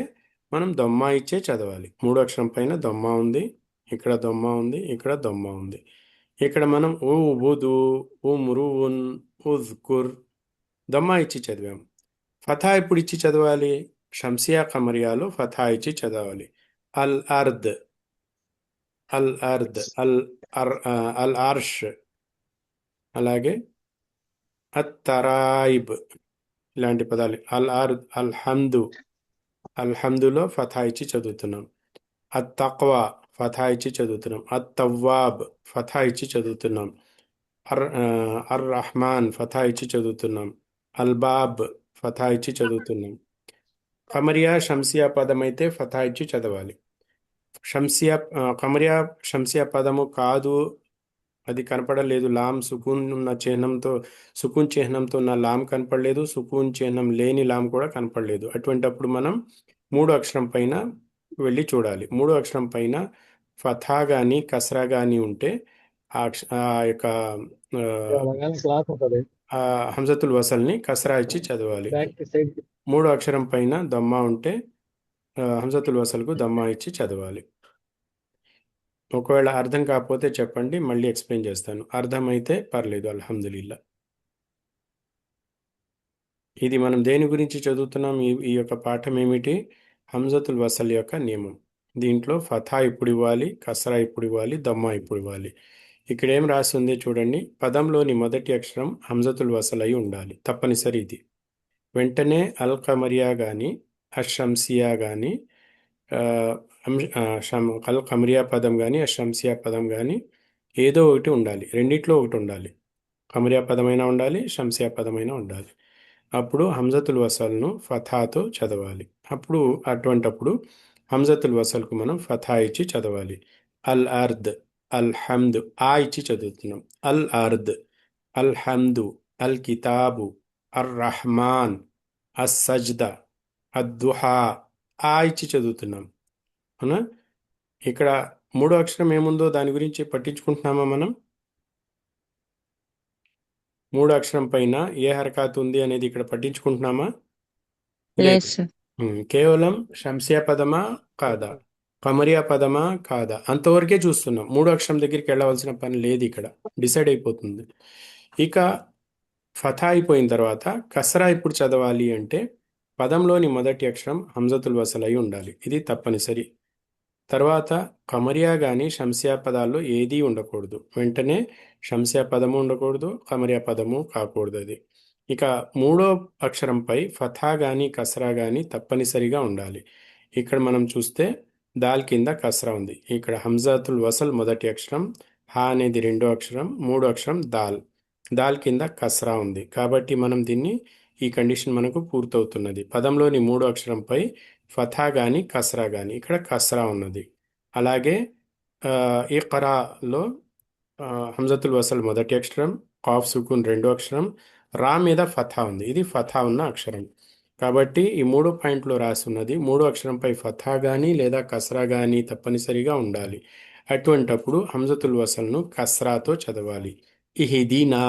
మనం దమ్మా ఇచ్చే చదవాలి. మూడో అక్షరం పైన దమ్మా ఉంది, ఇక్కడ దమ్మా ఉంది, ఇక్కడ దమ్మా ఉంది. ఇక్కడ మనం ఓ ఉబుదు, ఓ మురువున్, ఉజ్కుర్ దమ్మా ఇచ్చి చదివాం. ఫథా ఇప్పుడు ఇచ్చి చదవాలి. షంసియా కమరియాలో ఫథా ఇచ్చి చదవాలి. అల్ అర్ద్, అల్ అర్ద్, అల్ అర్ష్, అలాగే అత్తరాయిబ్, ఇలాంటి పదాలు. అల్ అర్ద్, అల్ హమ్దు, అల్హమ్దులో ఫథా ఇచ్చి చదువుతున్నాం. అత్తక్వా ఫథా ఇచ్చి చదువుతున్నాం. అత్తవ్వాబ్ ఫథా ఇచ్చి చదువుతున్నాం. అర్ రహమాన్ ఫథా ఇచ్చి చదువుతున్నాం. అల్బాబ్ ఫథా ఇచ్చి చదువుతున్నాం. కమరియా షంసియా పదం అయితే ఫథా ఇచ్చి చదవాలి. కమరియా షంసియా పదము కాదు, అది కనపడలేదు. లామ్ సుకూన్ ఉన్న చిహ్నంతో, సుకూన్ చిహ్నంతో ఉన్న లామ్ కనపడలేదు, సుకూన్ చిహ్నం లేని లామ్ కూడా కనపడలేదు. అటువంటప్పుడు మనం మూడో అక్షరం పైన వెళ్ళి చూడాలి. మూడో అక్షరం పైన ఫథా కానీ కస్రా కానీ ఉంటే ఆ యొక్క అలాగని క్లాస్ ఉంటుంది. హంజతుల్ వసల్ని కస్రా ఇచ్చి చదవాలి. బ్యాక్ సైడ్ మూడో అక్షరం పైన దమ్మా ఉంటే హంజతుల్ వసల్కు దమ్మా ఇచ్చి చదవాలి. ఒకవేళ అర్థం కాకపోతే చెప్పండి, మళ్ళీ ఎక్స్ప్లెయిన్ చేస్తాను. అర్థమైతే పర్లేదు, అల్హమ్దులిల్లా. ఇది మనం దేని గురించి చదువుతున్నాం? ఈ యొక్క పాఠం ఏమిటి? హంజతుల్ వసల్ యొక్క నియమం. దీంట్లో ఫథా ఇప్పుడు ఇవ్వాలి, కస్రా ఇప్పుడు ఇవ్వాలి, దమ్మా ఇప్పుడు ఇవ్వాలి. ఇక్కడ ఏం రాస్తుంది చూడండి. పదంలోని మొదటి అక్షరం హంజతుల్ వసల్ అయి ఉండాలి, తప్పనిసరి ఇది. వెంటనే అల్ కమరియా కానీ అషంసియా కానీ అల్ కమరియా పదం కానీ అషంసియా పదం కానీ ఏదో ఒకటి ఉండాలి. రెండిట్లో ఒకటి ఉండాలి. కమరియా పదమైనా ఉండాలి, షంసియా పదమైనా ఉండాలి. అప్పుడు హంజతుల్ వసల్ను ఫథాతో చదవాలి. అటువంటప్పుడు హంజతుల్ వసల్కు మనం ఫథా ఇచ్చి చదవాలి. అల్ అర్ద్, అల్ హమ్ద్, ఆ ఇచ్చి చదువుతున్నాం. అల్ అర్ద్, అల్ హమ్దు, అల్ కితాబు, అర్ రహమాన్, అస్ సజ్ద, అద్దుహా, ఆ ఇచ్చి చదువుతున్నాం. అవునా? ఇక్కడ మూడో అక్షరం ఏముందో దాని గురించి పట్టించుకుంటున్నామా మనం? మూడో అక్షరం పైన ఏ హరకాత్ ఉంది అనేది ఇక్కడ పట్టించుకుంటున్నామా? లేదు. ఎస్. కేవలం షంసియా పదమా కాదా, కమరియా పదమా కాదా, అంతవరకే చూస్తున్నాం. మూడో అక్షరం దగ్గరికి వెళ్ళవలసిన పని లేదు, ఇక్కడ డిసైడ్ అయిపోతుంది. ఇక ఫథా అయిపోయిన తర్వాత కస్రా ఇప్పుడు చదవాలి అంటే పదంలోని మొదటి అక్షరం హంజతుల్ వసల్ అయి ఉండాలి, ఇది తప్పనిసరి. తర్వాత కమరియా కానీ షంసియా పదాల్లో ఏదీ ఉండకూడదు. వెంటనే షంసియా పదము ఉండకూడదు, కమరియా పదము కాకూడదు అది. ఇక మూడో అక్షరంపై ఫథా కానీ కస్రా కానీ తప్పనిసరిగా ఉండాలి. ఇక్కడ మనం చూస్తే దాల్ కింద కస్రా ఉంది. ఇక్కడ హంజతుల్ వసల్ మొదటి అక్షరం, హా అనేది రెండో అక్షరం, మూడో అక్షరం దాల్. దాల్ కింద కస్రా ఉంది. కాబట్టి మనం దీన్ని ఈ కండిషన్ మనకు పూర్తవుతున్నది. పదంలోని మూడో అక్షరంపై ఫథా గాని కస్రా గాని, ఇక్కడ కస్రా ఉన్నది. అలాగే ఇఖ్రాలో హంజతుల్ వసల్ మొదటి అక్షరం, కాఫ్ సుకూన్ రెండో అక్షరం, రా మీద ఫథా ఉంది. ఇది ఫథా ఉన్న అక్షరం. కాబట్టి ఈ 3 పాయింట్లు రాసి ఉన్నది మూడో అక్షరంపై ఫథా గాని లేదా కస్రా గాని తప్పనిసరిగా ఉండాలి. అటువంటప్పుడు హంజతుల్ వసల్ను కస్రాతో చదవాలి. ఇహిదీనా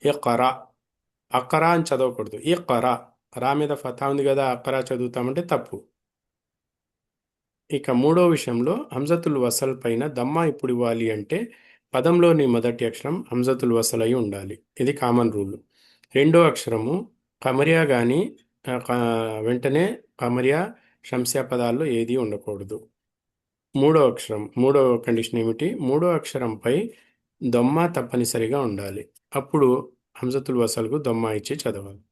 ఇఖ్రా, అక్రా అని చదవకూడదు. ఇఖ్రా, రా మీద ఫథా ఉంది కదా, అక్రా చదువుతామంటే తప్పు. ఇక మూడో విషయంలో హంజతుల్ వసల్ పైన దమ్మా ఇప్పుడు ఇవ్వాలి అంటే పదంలోని మొదటి అక్షరం హంజతుల్ వసల్ అయి ఉండాలి. ఇది కామన్ రూల్. రెండో అక్షరము కమరియా కానీ వెంటనే కమరియా షంసియా పదాల్లో ఏది ఉండకూడదు. మూడో కండిషన్ ఏమిటి? మూడో అక్షరంపై దొమ్మా తప్పనిసరిగా ఉండాలి. అప్పుడు హంజతుల్ వసల్కు దొమ్మా ఇచ్చి చదవాలి.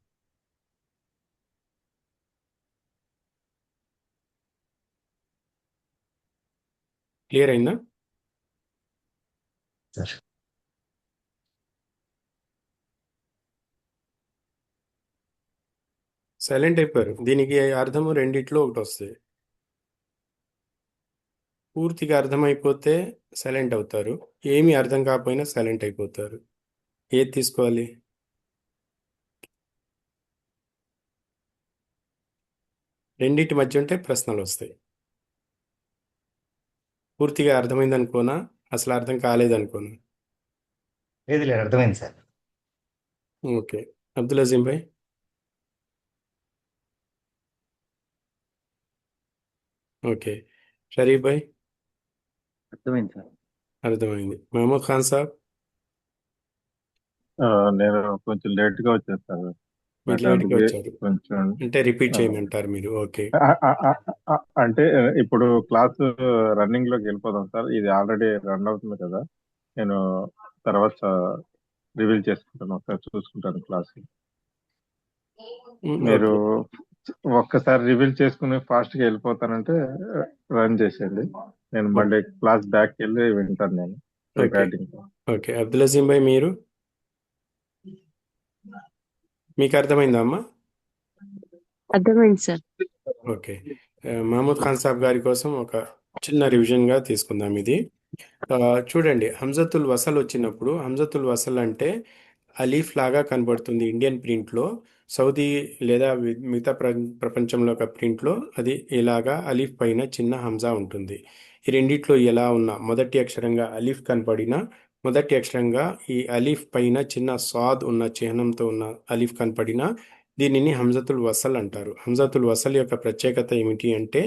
క్లియర్ అయిందా? సార్ సైలెంట్ అయిపోయారు. దీనికి అర్థము రెండిట్లో ఒకటి వస్తుంది. పూర్తిగా అర్థమైపోతే సైలెంట్ అవుతారు, ఏమీ అర్థం కాకపోయినా సైలెంట్ అయిపోతారు. ఏది తీసుకోవాలి? రెండింటి మధ్య ఉంటే ప్రశ్నలు వస్తాయి. పూర్తిగా అర్థమైంది అనుకోనా, అసలు అర్థం కాలేదనుకోనా? ఏది లేదు, అర్థమైంది సార్. ఓకే. అబ్దుల్ అజీం భాయ్. ఓకే. షరీఫ్ భాయ్. అర్థమైంది సార్. అర్థమైంది. మహమ్మద్ ఖాన్ సాబ్. నేను కొంచెం లేట్ గా వచ్చేస్తాను. మీరు లేట్గా వచ్చారు కొంచెం అంటే రిపీట్ చేయమంటారు మీరు? ఓకే. అంటే ఇప్పుడు క్లాస్ రన్నింగ్ లోకి వెళ్ళిపోదాం సార్. ఇది ఆల్రెడీ రన్ అవుతుంది కదా, నేను తర్వాత రివీల్ చేసుకుంటాను, ఒకసారి చూసుకుంటాను క్లాస్. మీరు ఒక్కసారి రివీల్ చేసుకుని ఫాస్ట్ గా వెళ్ళిపోతానంటే రన్ చేసేయండి, నేను మళ్ళీ క్లాస్ బ్యాక్ వెళ్ళి వింటాను నేను రికార్డింగ్. ఓకే. అబ్దుల్ అజీం భాయ్ మీరు, మీకు అర్థమైందా అమ్మా? అర్థమైంది సార్. ఓకే. మహమ్మద్ ఖాన్ సాబ్ గారి కోసం ఒక చిన్న రివిజన్గా తీసుకుందాం ఇది. చూడండి, హంజతుల్ వసల్ వచ్చినప్పుడు హంజతుల్ వసల్ అంటే అలీఫ్ లాగా కనబడుతుంది ఇండియన్ ప్రింట్లో. సౌదీ లేదా మిగతా ప్రపంచంలో ఒక ప్రింట్లో అది ఇలాగా అలీఫ్ పైన చిన్న హంజా ఉంటుంది. ఈ రెండిట్లో ఎలా ఉన్నా మొదటి అక్షరంగా అలీఫ్ కనపడినా, మొదటి అక్షరంగా ఈ అలీఫ్ పైన చిన్న సాద్ ఉన్న చిహ్నంతో ఉన్న అలీఫ్ కనపడినా దీనిని హంజతుల్ వసల్ అంటారు. హంజతుల్ వసల్ యొక్క ప్రత్యేకత ఏమిటి అంటే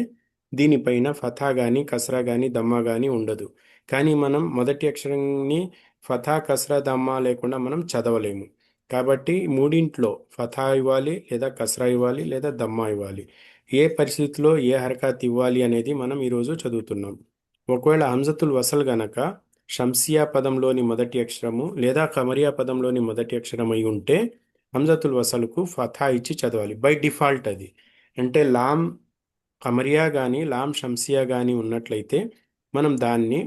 దీనిపైన ఫథా కానీ కస్రా కానీ దమ్మా కానీ ఉండదు. కానీ మనం మొదటి అక్షరాన్ని ఫథా కస్రా దమ్మా లేకుండా మనం చదవలేము. కాబట్టి మూడింట్లో ఫథా ఇవ్వాలి లేదా కస్రా ఇవ్వాలి లేదా దమ్మా ఇవ్వాలి. ఏ పరిస్థితిలో ఏ హరకత్ ఇవ్వాలి అనేది మనం ఈరోజు చదువుతున్నాం. ఒకవేళ హంజతుల్ వసల్ గనక షంసియా పదంలోని మొదటి అక్షరము లేదా కమరియా పదంలోని మొదటి అక్షరం అయి ఉంటే హంజతుల్ వసల్కు ఫథా ఇచ్చి చదవాలి బై డిఫాల్ట్. అది అంటే లామ్ కమరియా కానీ లామ్ షంసియా కానీ ఉన్నట్లయితే మనం దాన్ని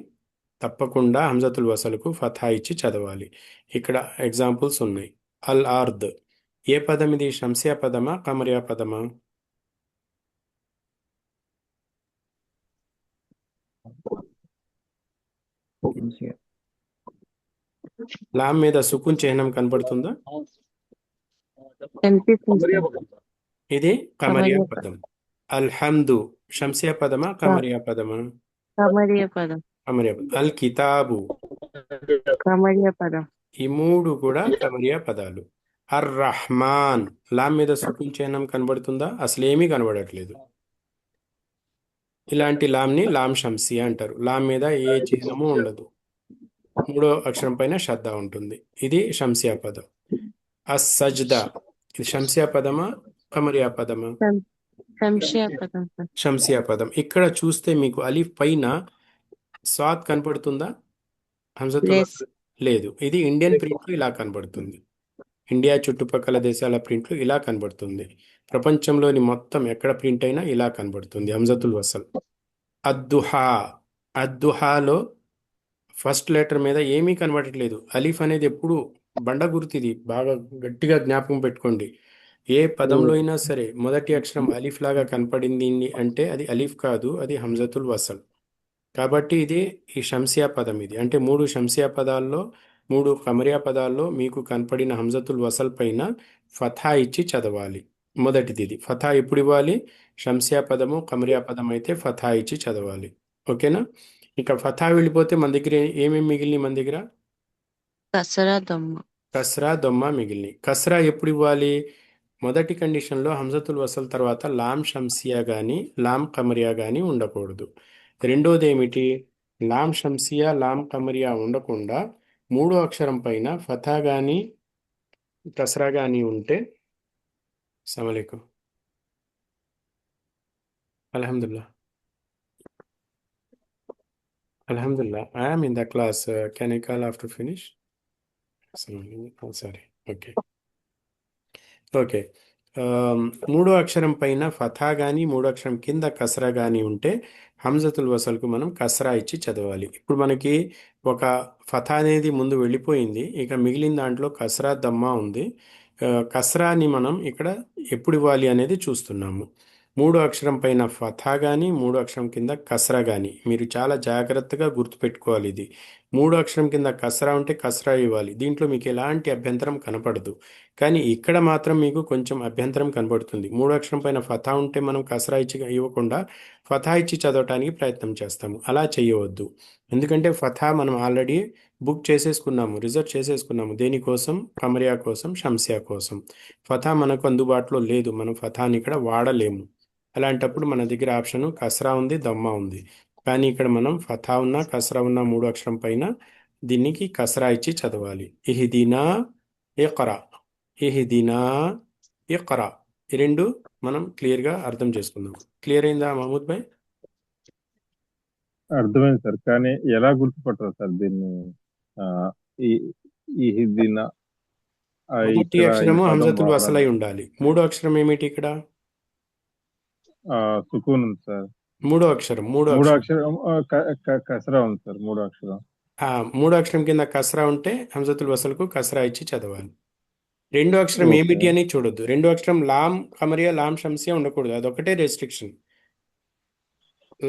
తప్పకుండా హంజతుల్ వసల్కు ఫథా ఇచ్చి చదవాలి. ఇక్కడ ఎగ్జాంపుల్స్ ఉన్నాయి. అల్ ఆర్ద్, ఏ పదం ఇది? షంసియా పదమా కమరియా పదమా? లామ్ మీద సుకున్ చిహ్నం కనబడుతుందా? కనిపిస్తుంది సార్. ఇది కమరియా కమరియా పదం. అల్హమ్దు షంసియా పదమా కమరియా పదమా? కమరియా పదం. కమరియా పదం. అల్ కితాబు, కమరియా పదం. ఈ మూడు కూడా కమరియా పదాలు. అర్ రహమాన్, లామ్ మీద సుకున్ చిహ్నం కనబడుతుందా? అసలు ఏమీ కనబడట్లేదు. ఇలాంటి లామ్ని లామ్ షంసియా అంటారు. లామ్ మీద ఏ చిహ్నము ఉండదు, మూడో అక్షరం పైన శ్రద్ధ ఉంటుంది. ఇది షంసియా పదం. అస్ సజ్దా, ఇది షంసియా పదమా కమరియా పదమా? సంశయ పదం సార్. షంసియా పదం. ఇక్కడ చూస్తే మీకు అలీఫ్ పైన స్వాద్ కనపడుతుందా? హంజతుల్ Less. వసల్ లేదు. ఇది ఇండియన్ ప్రింట్లో ఇలా కనబడుతుంది. ఇండియా చుట్టుపక్కల దేశాల ప్రింట్లు ఇలా కనబడుతుంది. ప్రపంచంలోని మొత్తం ఎక్కడ ప్రింట్ అయినా ఇలా కనబడుతుంది హంజతుల్ వసల్. అద్దుహా, అద్దుహాలో ఫస్ట్ లెటర్ మీద ఏమీ కనబడట్లేదు. అలీఫ్ అనేది ఎప్పుడు బండ గుర్తు ఇది, బాగా గట్టిగా జ్ఞాపకం పెట్టుకోండి. ఏ పదంలో అయినా సరే మొదటి అక్షరం అలీఫ్ లాగా కనపడింది అంటే అది అలీఫ్ కాదు, అది హంజతుల్ వసల్. కాబట్టి ఇది ఈ షంసియా పదం. ఇది అంటే మూడు షంసియా పదాల్లో, మూడు కమరియా పదాల్లో మీకు కనపడిన హంజతుల్ వసల్ పైన ఫథా ఇచ్చి చదవాలి. మొదటిది ఇది. ఫథా ఎప్పుడు ఇవ్వాలి? షంసియా పదము కమరియా పదం అయితే ఫథా ఇచ్చి చదవాలి. ఓకేనా? ఇక ఫథా వెళ్ళిపోతే మన దగ్గర ఏమేమి మిగిలినాయి? మన దగ్గర కసరా దొమ్మ. కస్రా దొమ్మ మిగిలినాయి. కస్రా ఎప్పుడు ఇవ్వాలి? మొదటి కండిషన్లో హంజతుల్ వసల్ తర్వాత లామ్ షంసియా కానీ లామ్ కమరియా కానీ ఉండకూడదు. రెండోది ఏమిటి? లామ్ షంసియా లామ్ కమరియా ఉండకుండా మూడో అక్షరం పైన ఫథా కానీ కస్రా కానీ ఉంటే సమలేకు అల్హమ్దుల్లా అల్హమ్దుల్లా I'm in the class. Can I call after finish? Sorry. Okay okay. మూడో అక్షరం పైన ఫథా కానీ మూడో అక్షరం కింద కసరా కానీ ఉంటే హంజతుల్ వసల్కు మనం కసరా ఇచ్చి చదవాలి. ఇప్పుడు మనకి ఒక ఫథా అనేది ముందు వెళ్ళిపోయింది, ఇక మిగిలిన దాంట్లో కసరా దమ్మా ఉంది. కసరాని మనం ఇక్కడ ఎప్పుడు ఇవ్వాలి అనేది చూస్తున్నాము. మూడో అక్షరం పైన ఫథా కానీ మూడో అక్షరం కింద కసరా కానీ మీరు చాలా జాగ్రత్తగా గుర్తుపెట్టుకోవాలి. ఇది మూడో అక్షరం కింద కసరా ఉంటే కసరా ఇవ్వాలి, దీంట్లో మీకు ఎలాంటి అభ్యంతరం కనపడదు. కానీ ఇక్కడ మాత్రం మీకు కొంచెం అభ్యంతరం కనబడుతుంది. మూడో అక్షరం పైన ఫథా ఉంటే మనం కసరా ఇచ్చి ఇవ్వకుండా ఫథా ఇచ్చి చదవటానికి ప్రయత్నం చేస్తాము. అలా చేయవద్దు. ఎందుకంటే ఫథా మనం ఆల్రెడీ బుక్ చేసేసుకున్నాము, రిజర్వ్ చేసేసుకున్నాము. దేనికోసం? కమరియా కోసం, షంసియా కోసం. ఫథా మనకు అందుబాటులో లేదు, మనం ఫథాని ఇక్కడ వాడలేము. అలాంటప్పుడు మన దగ్గర ఆప్షన్ కసరా ఉంది, దమ్మా ఉంది. కానీ ఇక్కడ మనం ఫథా ఉన్న కసరా ఉన్న మూడో అక్షరం పైన దీనికి కసరా ఇచ్చి చదవాలి. ఇహ్దినా ఇఖ్రా, ఇహ్దినా ఇఖ్రా. ఈ రెండు మనం క్లియర్గా అర్థం చేసుకుందాం. క్లియర్ అయిందా మహమూద్ భాయ్? అర్థమైంది సార్, కానీ ఎలా గుర్తుపడతారు సార్ దీన్ని? ఆ, ఈ ఈ హిద్దీన మొదటి ఇక్కడ ఈ అక్షరము పదం హంజతుల్ వసలై వాడాలి. ఉండాలి. మూడో అక్షరం ఏమిటి ఇక్కడ? సుకూన్ ఉంది సార్. మూడో అక్షరం మూడో అక్షరం కసరా ఉంది సార్. మూడో అక్షరం మూడో అక్షరం కింద కసరా ఉంటే హంజతుల్ వసల్కు కసరా ఇచ్చి చదవాలి. రెండో అక్షరం ఓకే ఏమిటి అని చూడొద్దు. రెండో అక్షరం లామ్ కమరియా లామ్ షంసియా ఉండకూడదు, అదొకటే రెస్ట్రిక్షన్.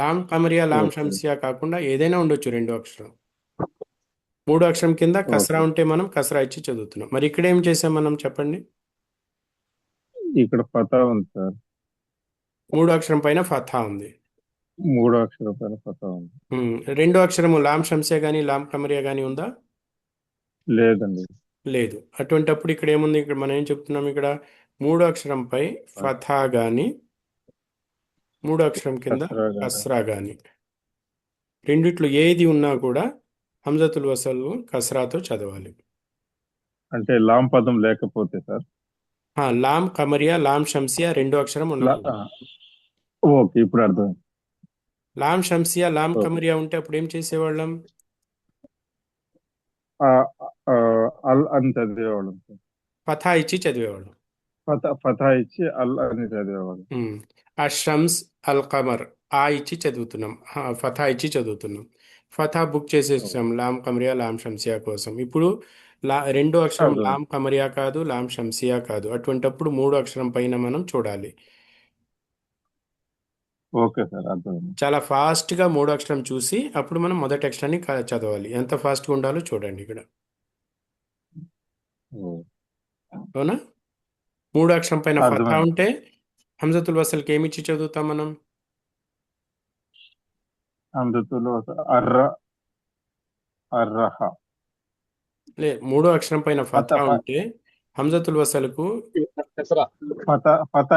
లామ్ కమరియా లామ్ ఓకే షంసియా కాకుండా ఏదైనా ఉండొచ్చు రెండో అక్షరం. మూడో అక్షరం కింద కసరా ఓకే. ఉంటే మనం కసరా ఇచ్చి చదువుతున్నాం. మరి ఇక్కడ ఏం చేసాం మనం చెప్పండి? ఇక్కడ ఫతా ఉంది సార్. మూడో అక్షరం పైన ఫథా ఉంది. మూడో అక్షరం పైన ఫతా ఉంది. రెండో అక్షరము లామ్ షంసియా కానీ లామ్ కమరియా కానీ ఉందా? లేదండి. లేదు. అటువంటప్పుడు ఇక్కడ ఏముంది? ఇక్కడ మనం ఏం చెప్తున్నాం? ఇక్కడ మూడో అక్షరంపై ఫథా కానీ మూడో అక్షరం కింద కసరా గాని. కస్రా కానీ, రెండిట్లో ఏది ఉన్నా కూడా హంజతుల్ వసల్ కస్రాతో చదవాలి. అంటే లాం పదం లేకపోతే సార్? లామ్ కమరియా లామ్ షంసియా రెండో అక్షరం ఉండకూడదు. ఓకే, ఇప్పుడు అర్థం. లామ్ షంసియా లామ్ ఓకే. కమరియా ఉంటే అప్పుడు ఏం చేసేవాళ్ళం? అల్ అని చదివేవాళ్ళం సార్. ఫథా ఇచ్చి చదివేవాళ్ళం. ఫతా ఇచ్చి అల్ అని చదివేవాళ్ళం. అషమ్స్ అల్ కమర్ ఆ ఇచ్చి చదువుతున్నాం, ఫథా ఇచ్చి చదువుతున్నాం. ఫథా బుక్ చేసేసాం లామ్ కమరియా లామ్ షంసియా కోసం. ఇప్పుడు రెండో అక్షరం అర్థం. లామ్ కమరియా కాదు, లామ్ షంసియా కాదు. అటువంటప్పుడు మూడో అక్షరం పైన మనం చూడాలి. ఓకే సార్, అర్థమైంది. చాలా ఫాస్ట్గా మూడో అక్షరం చూసి అప్పుడు మనం మొదటి అక్షరాన్ని చదవాలి. ఎంత ఫాస్ట్గా ఉండాలో చూడండి ఇక్కడ. ఓ. అవునా? మూడో అక్షరం పైన ఫథా అర్థమైంది. ఉంటే హంజతుల్ వసల్కి ఏమిచ్చి చదువుతాం మనం? హంజతులు అర్ర అర్రహ. మూడో అక్షరం పైన ఫథా ఫత ఉంటే హంజతుల్ వసల్కు కసరా. ఫత ఫత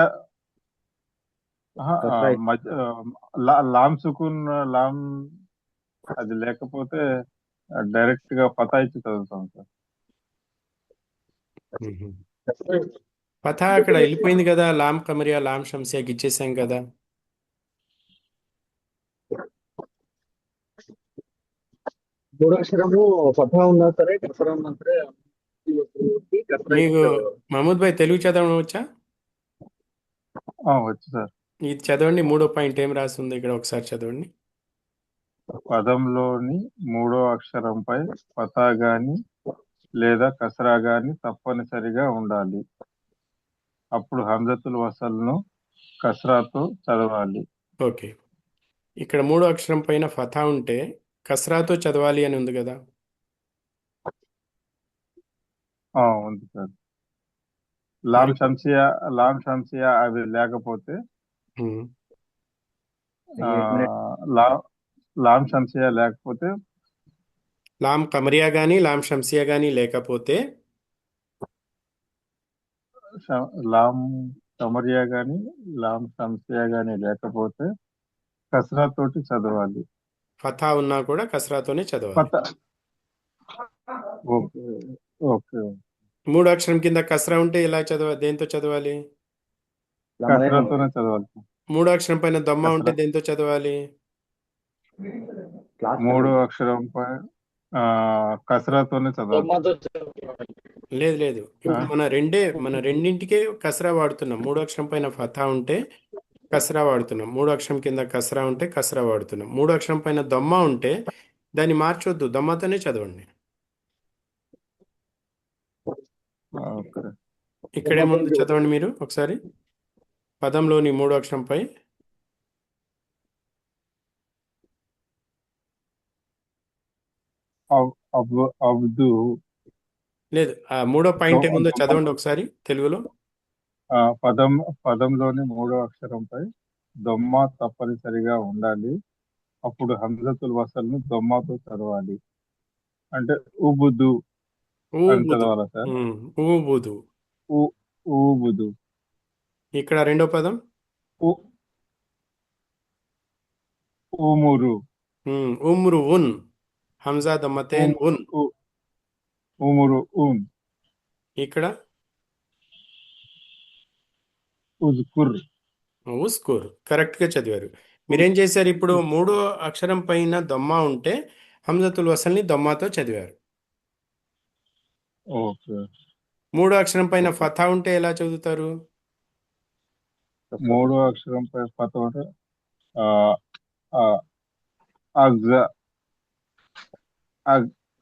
కసరా లామ్ సుకున్ లామ్ అది లేకపోతే డైరెక్ట్ గా ఫతా ఇచ్చి చదువుతాం సార్. ఫథా అక్కడ వెళ్ళిపోయింది కదా, లామ్ కమరియా లామ్ షంసియాకి ఇచ్చేసాం కదా. మూడో అక్షరము ఫతా ఉన్నా సరే కసరా ఉన్నా సరే కసరా మీకు మహమూద్ భాయ్ తెలుగు చదవడం వచ్చా? వచ్చు సార్. ఇది చదవండి. మూడో పాయింట్ ఏం రాస్తుంది ఇక్కడ ఒకసారి చదవండి. పదంలోని మూడో అక్షరంపై ఫతా గాని లేదా కసరా గాని తప్పనిసరిగా ఉండాలి. అప్పుడు హంజతుల్ వసల్ను కసరాతో చదవాలి. ఓకే. ఇక్కడ మూడో అక్షరం పైన ఫథా ఉంటే కస్రాతో చదవాలి అని ఉంది కదా. ఉంది సార్. మరి లాం షంసియా అవి లేకపోతే ఉమ్, లాం షంసియా లేకపోతే లాం కమరియా కానీ లాం షంసియా కానీ లేకపోతే లాం కమరియా గాని లాం షంసియా గాని లేకపోతే కసరా తోటి చదవాలి. ఫథా ఉన్నా కూడా కస్రాతోనే చదవాలి. పత ఓకే ఓకే మూడో అక్షరం కింద కస్రా ఉంటే ఎలా చదవాలి, దేంతో చదవాలి? కసరాతోనే చదవాలి. మూడో అక్షరం పైన దమ్మ ఉంటే కసరా దేంతో చదవాలి? మూడో అక్షరంపై కసరాతోనే చదవాలి. దొమ్మతో చదవాలి. లేదు లేదు, ఇప్పుడు మన రెండింటికే కస్రా వాడుతున్నాం. మూడో అక్షరం పైన ఫథా ఉంటే కస్రా వాడుతున్నాం, మూడో అక్షరం కింద కస్రా ఉంటే కస్రా వాడుతున్నాం. మూడో అక్షరం పైన దమ్మ ఉంటే దాన్ని మార్చొద్దు, దమ్మతోనే చదవండి. ఓకే. ఇక్కడేముంది చదవండి మీరు ఒకసారి పదంలోని మూడో అక్షరంపై. అబ్దు లేదు, ఆ మూడో పాయింట్ ఏముందో చదవండి ఒకసారి తెలుగులో. పదంలోని మూడో అక్షరంపై దొమ్మ తప్పనిసరిగా ఉండాలి. అప్పుడు హంజతుల్ వసల్ను దొమ్మతో చదవాలి. అంటే ఉబుదు అని ఊబుదు. చదవాలా సార్? ఊబుదు. ఊబుదు. ఇక్కడ రెండో పదం ఉమురు. ఉమ్రు ఉన్, హంజా దమ్మతేన్ ఉన్. ఉమురు ఉన్. ఇక్కడ ఉజ్కుర్. ఉస్కూర్. కరెక్ట్ గా చదివారు. మీరేం చేశారు? ఇప్పుడు మూడో అక్షరం పైన దొమ్మ ఉంటే హంజతుల్ వసల్ని దొమ్మతో చదివారు. ఓకే. మూడో అక్షరం పైన ఫథా ఉంటే ఎలా చదువుతారు? మూడో అక్షరంపై పత ఉంటే అగ్జా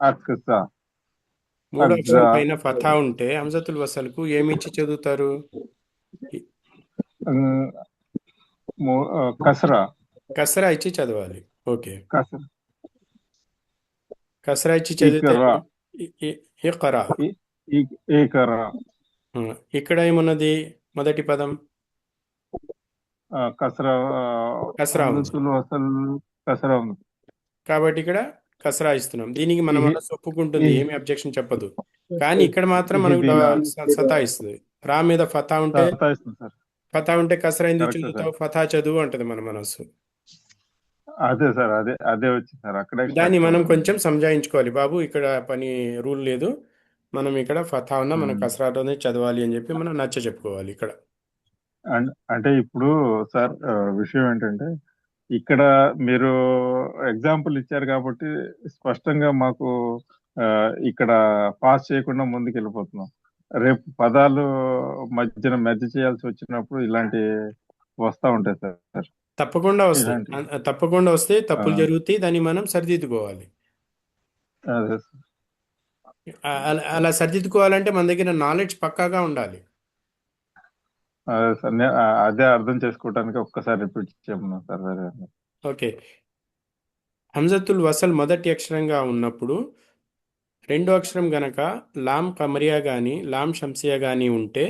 అక్సా. మూడో అక్షరం పైన ఫథా ఉంటే హంజతుల్ వసల్కు ఏమిచ్చి చదువుతారు? కసరా. కసరా ఇచ్చి చదవాలి. ఓకే, కసరా. కసరా ఇచ్చి చదివితే ఇకరా. ఇqra. ఏకరా. ఇక్కడ ఏమున్నది? మొదటి పదం కసరా. కసరా ఉంది హంజతుల్ వసల్ కసరా ఉంది. కాబట్టి ఇక్కడ కసరా ఇస్తున్నాం. దీనికి మన మనసు ఒప్పుకుంటుంది, ఏమి అబ్జెక్షన్ చెప్పదు. కానీ ఇక్కడ మాత్రం మనకు సతాయిస్తుంది. రా మీద ఫథా ఉంటే సతాయిస్తుంది సార్. ఫథా ఉంటే కసరా ఎందుకు కరెక్ట్ చదువుతావు, ఫథా చదువు అంటది మన మనసు. అదే సార్, అదే వచ్చింది సార్. అక్కడే దాన్ని మనం కొంచెం సంజాయించుకోవాలి. బాబు ఇక్కడ పని రూల్ లేదు, మనం ఇక్కడ ఫథా ఉన్నా మనం కసరాతోనే చదవాలి అని చెప్పి మనం నచ్చ చెప్పుకోవాలి ఇక్కడ. అంటే ఇప్పుడు సార్ విషయం ఏంటంటే ఇక్కడ మీరు ఎగ్జాంపుల్ ఇచ్చారు కాబట్టి స్పష్టంగా మాకు ఇక్కడ పాస్ చేయకుండా ముందుకు వెళ్ళిపోతున్నాం. రేపు పదాలు మధ్యన మెర్జ్ చేయాల్సి వచ్చినప్పుడు ఇలాంటి వస్తూ ఉంటాయి సార్. తప్పకుండా వస్తాయి, ఇలాంటి తప్పకుండా వస్తే తప్పులు జరుగుతాయి, దాన్ని మనం సరిదిద్దుకోవాలి. అదే సార్. అలా సరిదిద్దుకోవాలంటే మన దగ్గర నాలెడ్జ్ పక్కాగా ఉండాలి. అదే సార్, అదే అర్థం చేసుకోవడానికి ఒక్కసారి రిపీట్ చేయమన్నా సార్. వేరే ఓకే. హంజతుల్ వసల్ మొదటి అక్షరంగా ఉన్నప్పుడు రెండో అక్షరం గనక లాం కమరియా కానీ లాం షంసియా కానీ ఉంటే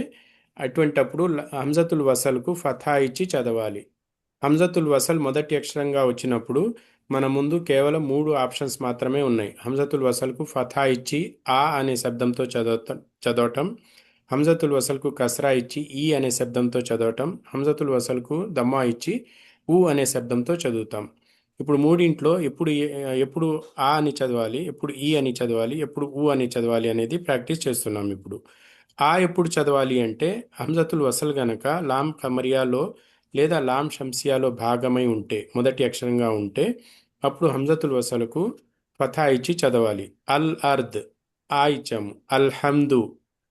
అటువంటప్పుడు హంజతుల్ వసల్కు ఫథా ఇచ్చి చదవాలి. హంజతుల్ వసల్ మొదటి అక్షరంగా వచ్చినప్పుడు మన ముందు కేవలం 3 ఆప్షన్స్ మాత్రమే ఉన్నాయి. హంజతుల్ వసల్కు ఫథా ఇచ్చి ఆ అనే శబ్దంతో చదవటం, హంజతుల్ వసల్కు కస్రా ఇచ్చి ఈ అనే శబ్దంతో చదవటం, హంజతుల్ వసల్కు దమ్మా ఇచ్చి ఊ అనే శబ్దంతో చదువుతాం. ఇప్పుడు మూడింట్లో ఎప్పుడు ఆ అని చదవాలి, ఎప్పుడు ఈ అని చదవాలి, ఎప్పుడు ఊ అని చదవాలి అనేది ప్రాక్టీస్ చేస్తున్నాం. ఇప్పుడు ఆ ఎప్పుడు చదవాలి అంటే హంజతుల్ వసల్ గనక లాం కమరియాలో లేదా లాం షంసియాలో భాగమై ఉంటే, మొదటి అక్షరంగా ఉంటే, అప్పుడు హంజతుల్ వసలకు ఫథా ఇచ్చి చదవాలి. అల్ అర్ద్ ఆ ఇచ్చాము, అల్ హమ్దు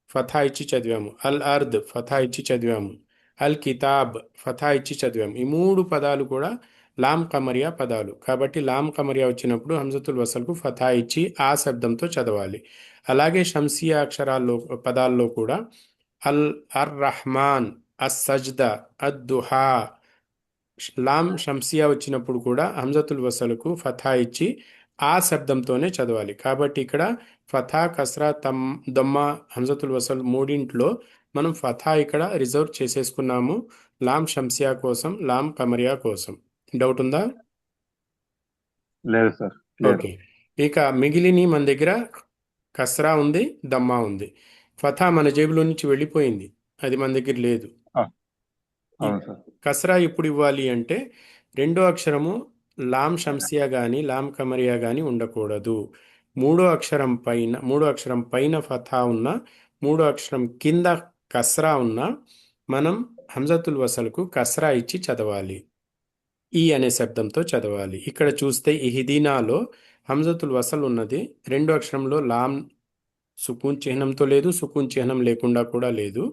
ఫథా ఇచ్చి చదివాము, అల్ అర్ద్ ఫథా ఇచ్చి చదివాము, అల్ కితాబ్ ఫథా ఇచ్చి చదివాము. ఈ 3 పదాలు కూడా లాం కమరియా పదాలు. కాబట్టి లాం కమరియా వచ్చినప్పుడు హంజతుల్ వసల్కు ఫతా ఇచ్చి ఆ శబ్దంతో చదవాలి. అలాగే షంసియా అక్షరాల్లో పదాల్లో కూడా అల్ అర్ రహమాన్, అస్ సజ్ద, అద్ దుహా, లాం షంసియా వచ్చినప్పుడు కూడా హంజతుల్ వసలుకు ఫథా ఇచ్చి ఆ శబ్దంతోనే చదవాలి. కాబట్టి ఇక్కడ ఫథా, కస్రా, దమ్మ, హంజతుల్ వసల్ మూడింట్లో మనం ఫథా ఇక్కడ రిజర్వ్ చేసేసుకున్నాము, లాం షంసియా కోసం, లాం కమరియా కోసం. డౌట్ ఉందా? లేదు సార్, క్లియర్. ఓకే. ఇక మిగిలిన మన దగ్గర కస్రా ఉంది, దమ్మా ఉంది. ఫథా మన జేబులో నుంచి వెళ్ళిపోయింది, అది మన దగ్గర లేదు. ఈ అవును సార్. కస్రా ఎప్పుడు ఇవ్వాలి అంటే రెండో అక్షరము లాం షంసియా కానీ లాం కమరియా కానీ ఉండకూడదు. మూడో అక్షరం పైన ఫథా ఉన్న, మూడో అక్షరం కింద కస్రా ఉన్న మనం హంజతుల్ వసల్కు కస్రా ఇచ్చి చదవాలి. ఈ అనే శబ్దంతో చదవాలి. ఇక్కడ చూస్తే ఇహిదీనాలో హంజతుల్ వసల్ ఉన్నది. రెండో అక్షరంలో లాం సుకూన్ చిహ్నంతో లేదు, సుకూన్ చిహ్నం లేకుండా కూడా లేదు.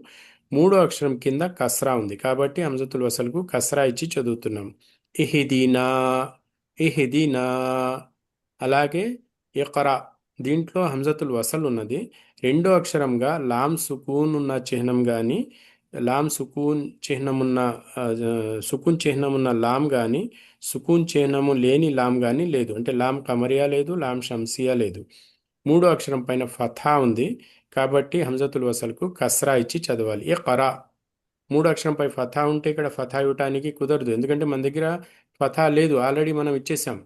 మూడో అక్షరం కింద కస్రా ఉంది. కాబట్టి హంజతుల్ వసల్కు కస్రా ఇచ్చి చదువుతున్నాం. ఇహిదీనా, ఇహిదీనా. అలాగే ఇqరా, దీంట్లో హంజతుల్ వసల్ ఉన్నది. రెండో అక్షరంగా లాం సుకూన్ ఉన్న చిహ్నం కానీ, లాం సుకూన్ చిహ్నమున్న సుకూన్ చిహ్నమున్న లాం కానీ, సుకూన్ చిహ్నము లేని లాం కానీ లేదు. అంటే లాం కమరియా లేదు, లాం షంసియా లేదు. మూడో అక్షరం పైన ఫథా ఉంది. కాబట్టి హంజతుల్ వసల్కు కస్రా ఇచ్చి చదవాలి. ఇqరా, మూడో అక్షరంపై ఫథా ఉంటే ఇక్కడ ఫథా ఇవ్వటానికి కుదరదు, ఎందుకంటే మన దగ్గర ఫథా లేదు, ఆల్రెడీ మనం ఇచ్చేసాం.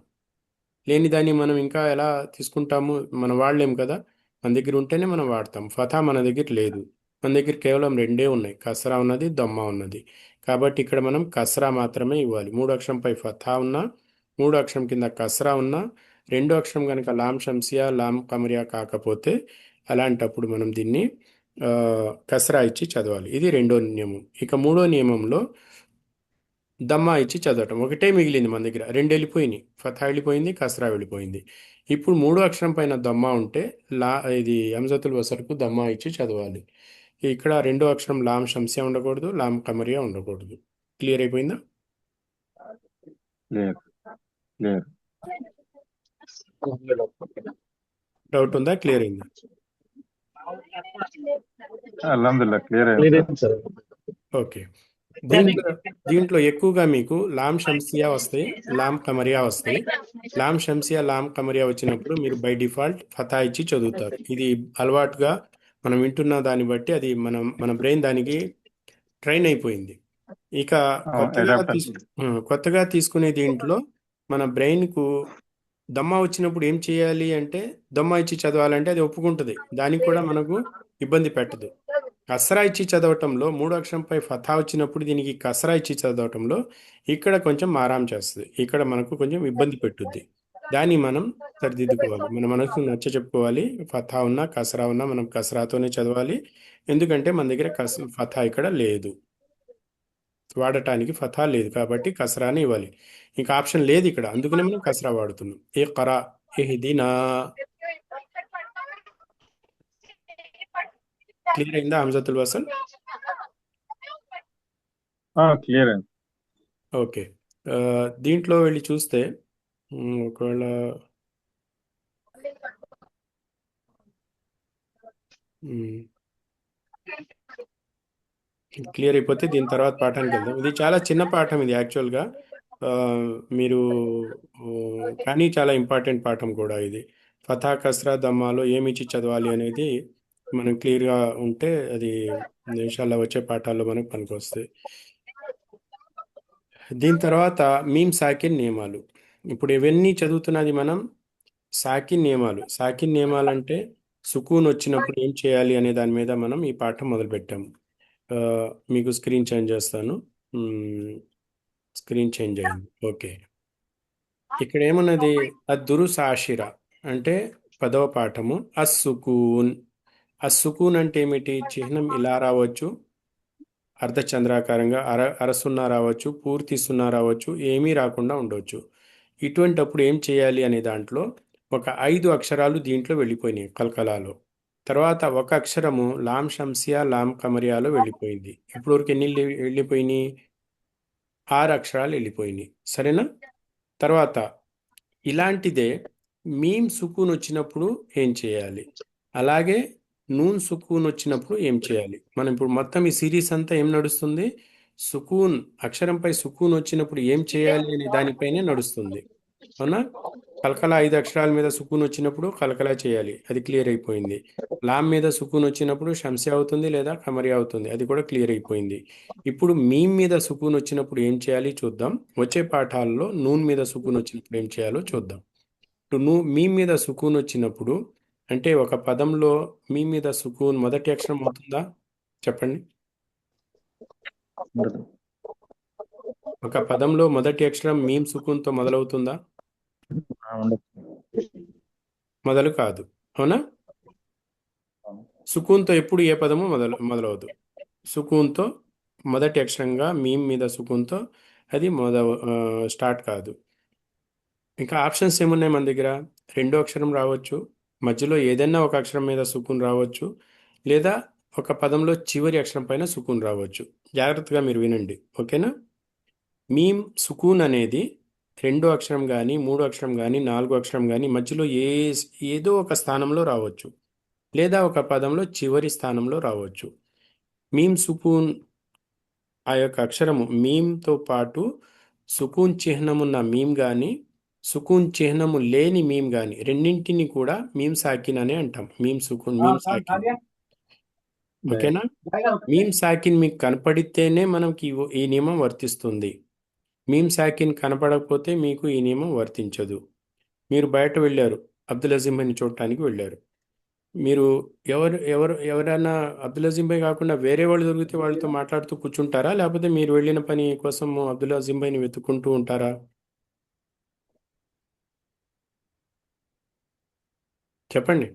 లేని దాన్ని మనం ఇంకా ఎలా తీసుకుంటాము? మనం వాడలేం కదా, మన దగ్గర ఉంటేనే మనం వాడతాం. ఫథా మన దగ్గర లేదు, మన దగ్గర కేవలం రెండే ఉన్నాయి, కస్రా ఉన్నది, దమ్మా ఉన్నది. కాబట్టి ఇక్కడ మనం కస్రా మాత్రమే ఇవ్వాలి. మూడో అక్షరంపై ఫథా ఉన్నా, మూడో అక్షరం కింద కస్రా ఉన్నా, రెండో అక్షరం కనుక లాం షంసియా లాం కమరియా కాకపోతే అలాంటప్పుడు మనం దీన్ని కస్రా ఇచ్చి చదవాలి. ఇది రెండో నియమం. ఇక మూడో నియమంలో దమ్మా ఇచ్చి చదవటం. ఒకటే మిగిలింది మన దగ్గర, రెండు వెళ్ళిపోయినాయి, ఫథా వెళ్ళిపోయింది, కస్రా వెళ్ళిపోయింది. ఇప్పుడు మూడో అక్షరం పైన దమ్మా ఉంటే ఇది హంజతుల్ వసల్కు దమ్మా ఇచ్చి చదవాలి. ఇక్కడ రెండో అక్షరం లాం షంసియా ఉండకూడదు, లాం కమరియా ఉండకూడదు. క్లియర్ అయిపోయిందా? Clear, clear. డౌట్ ఉందా? క్లియర్ అయిందా? అల్హమ్దుల్లా క్లియర్ క్లియర్ అయింది అయింది సార్. ఓకే. దీంట్లో ఎక్కువగా మీకు లాం షంసియా వస్తాయి, లాం కమరియా వస్తాయి. లాం షంసియా లాం కమరియా వచ్చినప్పుడు మీరు బై డిఫాల్ట్ ఫతా ఇచ్చి చదువుతారు. ఇది అలవాటుగా మనం వింటున్న దాన్ని బట్టి అది మన బ్రెయిన్ దానికి ట్రైన్ అయిపోయింది. ఇక కొత్తగా తీసుకునే దీంట్లో మన బ్రెయిన్కు దమ్మా వచ్చినప్పుడు ఏం చేయాలి అంటే, దమ్మా ఇచ్చి చదవాలంటే అది ఒప్పుకుంటుంది, దానికి కూడా మనకు ఇబ్బంది పెట్టదు. కసరా ఇచ్చి చదవటంలో మూడో అక్షరంపై ఫథా వచ్చినప్పుడు దీనికి కసరా ఇచ్చి చదవటంలో ఇక్కడ కొంచెం మారాం చేస్తుంది, ఇక్కడ మనకు కొంచెం ఇబ్బంది పెట్టుద్ది. దాన్ని మనం సరిదిద్దుకోవాలి, మన మనసుకు నచ్చ చెప్పుకోవాలి. ఫథా ఉన్నా కసరా ఉన్నా మనం కసరాతోనే చదవాలి, ఎందుకంటే మన దగ్గర ఫథా ఇక్కడ లేదు, వాడటానికి ఫథా లేదు, కాబట్టి కసరాని ఇవ్వాలి. ఇంకా ఆప్షన్ లేదు ఇక్కడ, అందుకనే మనం కసరా వాడుతున్నాం. ఇqరా, ఇహ్దినా. క్లియర్ అయిందా హంజతుల్ వసల్? క్లియర్ అయింది. ఓకే. దీంట్లో వెళ్ళి చూస్తే ఒకవేళ క్లియర్ అయిపోతే దీని తర్వాత పాఠానికి వెళ్దాం. ఇది చాలా చిన్న పాఠం, ఇది యాక్చువల్గా మీరు కానీ చాలా ఇంపార్టెంట్ పాఠం కూడా ఇది. ఫథా, కస్రా, దమ్మాలో ఏమిచ్చి చదవాలి అనేది మనం క్లియర్గా ఉంటే అది ఇన్షాల్లా వచ్చే పాఠాల్లో మనకు పనికొస్తాయి. దీని తర్వాత మీమ్ సాకిన్ నియమాలు. ఇప్పుడు ఇవన్నీ చదువుతున్నది మనం సాకిన్ నియమాలు. సాకిన్ నియమాలు అంటే సుకూన్ వచ్చినప్పుడు ఏం చేయాలి అనే దాని మీద మనం ఈ పాఠం మొదలుపెట్టాము. మీకు స్క్రీన్ చేంజ్ చేస్తాను. స్క్రీన్ చేంజ్ అయింది. ఓకే. ఇక్కడ ఏమున్నది? అద్దురుస్ ఆషిరా అంటే 10వ పాఠము. అస్సుకూన్. అస్సుకూన్ అంటే ఏమిటి? చిహ్నం ఇలా రావచ్చు, అర్ధచంద్రాకారంగా అరసున్నా రావచ్చు, పూర్తి సున్నా రావచ్చు, ఏమీ రాకుండా ఉండవచ్చు. ఇటువంటప్పుడు ఏం చేయాలి అనే దాంట్లో ఒక 5 అక్షరాలు దీంట్లో వెళ్ళిపోయినాయి కల్కలాలో. తర్వాత ఒక అక్షరము లాం షంసియా లాం కమరియాలో వెళ్ళిపోయింది. ఇప్పటివరకు ఎన్ని వెళ్ళిపోయినాయి? 6 అక్షరాలు వెళ్ళిపోయినాయి. సరేనా? తర్వాత ఇలాంటిదే మీమ్ సుకూన్ వచ్చినప్పుడు ఏం చేయాలి, అలాగే నూన్ సుకూన్ వచ్చినప్పుడు ఏం చేయాలి. మనం ఇప్పుడు మొత్తం ఈ సిరీస్ అంతా ఏం నడుస్తుంది, సుకూన్ అక్షరంపై సుకూన్ వచ్చినప్పుడు ఏం చేయాలి అనే దానిపైనే నడుస్తుంది. అవునా? కలకల 5 అక్షరాల మీద సుకూన్ వచ్చినప్పుడు కలకలా చేయాలి, అది క్లియర్ అయిపోయింది. లామ్ మీద సుకూన్ వచ్చినప్పుడు షంసే అవుతుంది లేదా కమరియా అవుతుంది, అది కూడా క్లియర్ అయిపోయింది. ఇప్పుడు మీమ్ మీద సుకూన్ వచ్చినప్పుడు ఏం చేయాలి చూద్దాం. వచ్చే పాఠాల్లో నూన్ మీద సుకూన్ వచ్చినప్పుడు ఏం చేయాలో చూద్దాం. ఇప్పుడు మీమ్ మీద సుకూన్ వచ్చినప్పుడు అంటే ఒక పదంలో మీమ్ మీద సుకూన్ మొదటి అక్షరం అవుతుందా చెప్పండి. ఉండదు. ఒక పదంలో మొదటి అక్షరం మీమ్ సుకూన్తో మొదలవుతుందా? ఉండదు. మొదలు కాదు. అవునా? సుకూన్తో ఎప్పుడు ఏ పదము మొదలవదు. సుకూన్తో మొదటి అక్షరంగా మీమ్ మీద సుకూన్తో అది స్టార్ట్ కాదు. ఇంకా ఆప్షన్స్ ఏమున్నాయి మన దగ్గర? రెండో అక్షరం రావచ్చు, మధ్యలో ఏదైనా ఒక అక్షరం మీద సుకూన్ రావచ్చు, లేదా ఒక పదంలో చివరి అక్షరం పైన సుకూన్ రావచ్చు. జాగ్రత్తగా మీరు వినండి, ఓకేనా? మీమ్ సుకూన్ అనేది రెండో అక్షరం కానీ, మూడో అక్షరం కానీ, నాలుగో అక్షరం కానీ మధ్యలో ఏదో ఒక స్థానంలో రావచ్చు, లేదా ఒక పదంలో చివరి స్థానంలో రావచ్చు. మీమ్ సుకూన్ ఆ యొక్క అక్షరము మీమ్తో పాటు సుకూన్ చిహ్నమున్న మీమ్ కానీ, సుకూన్ చిహ్నము లేని మీమ్ కానీ రెండింటిని కూడా మీమ్ సాకిన్ అనే అంటాం. మీమ్ సుకూన్, మీమ్ సాకిన్. ఓకేనా? మీమ్ సాకిన్ మీకు కనపడితేనే మనకి ఈ నియమం వర్తిస్తుంది. మీమ్ సాకిన్ కనపడకపోతే మీకు ఈ నియమం వర్తించదు. మీరు బయట వెళ్ళారు, అబ్దుల్ అజీం భాయ్ని చూడటానికి వెళ్ళారు. మీరు ఎవరైనా అబ్దుల్ అజీం భాయ్ కాకుండా వేరే వాళ్ళు దొరికితే వాళ్ళతో మాట్లాడుతూ కూర్చుంటారా, లేకపోతే మీరు వెళ్ళిన పని కోసం అబ్దుల్ అజీం భాయ్ని వెతుక్కుంటూ ఉంటారా? చెప్పండి.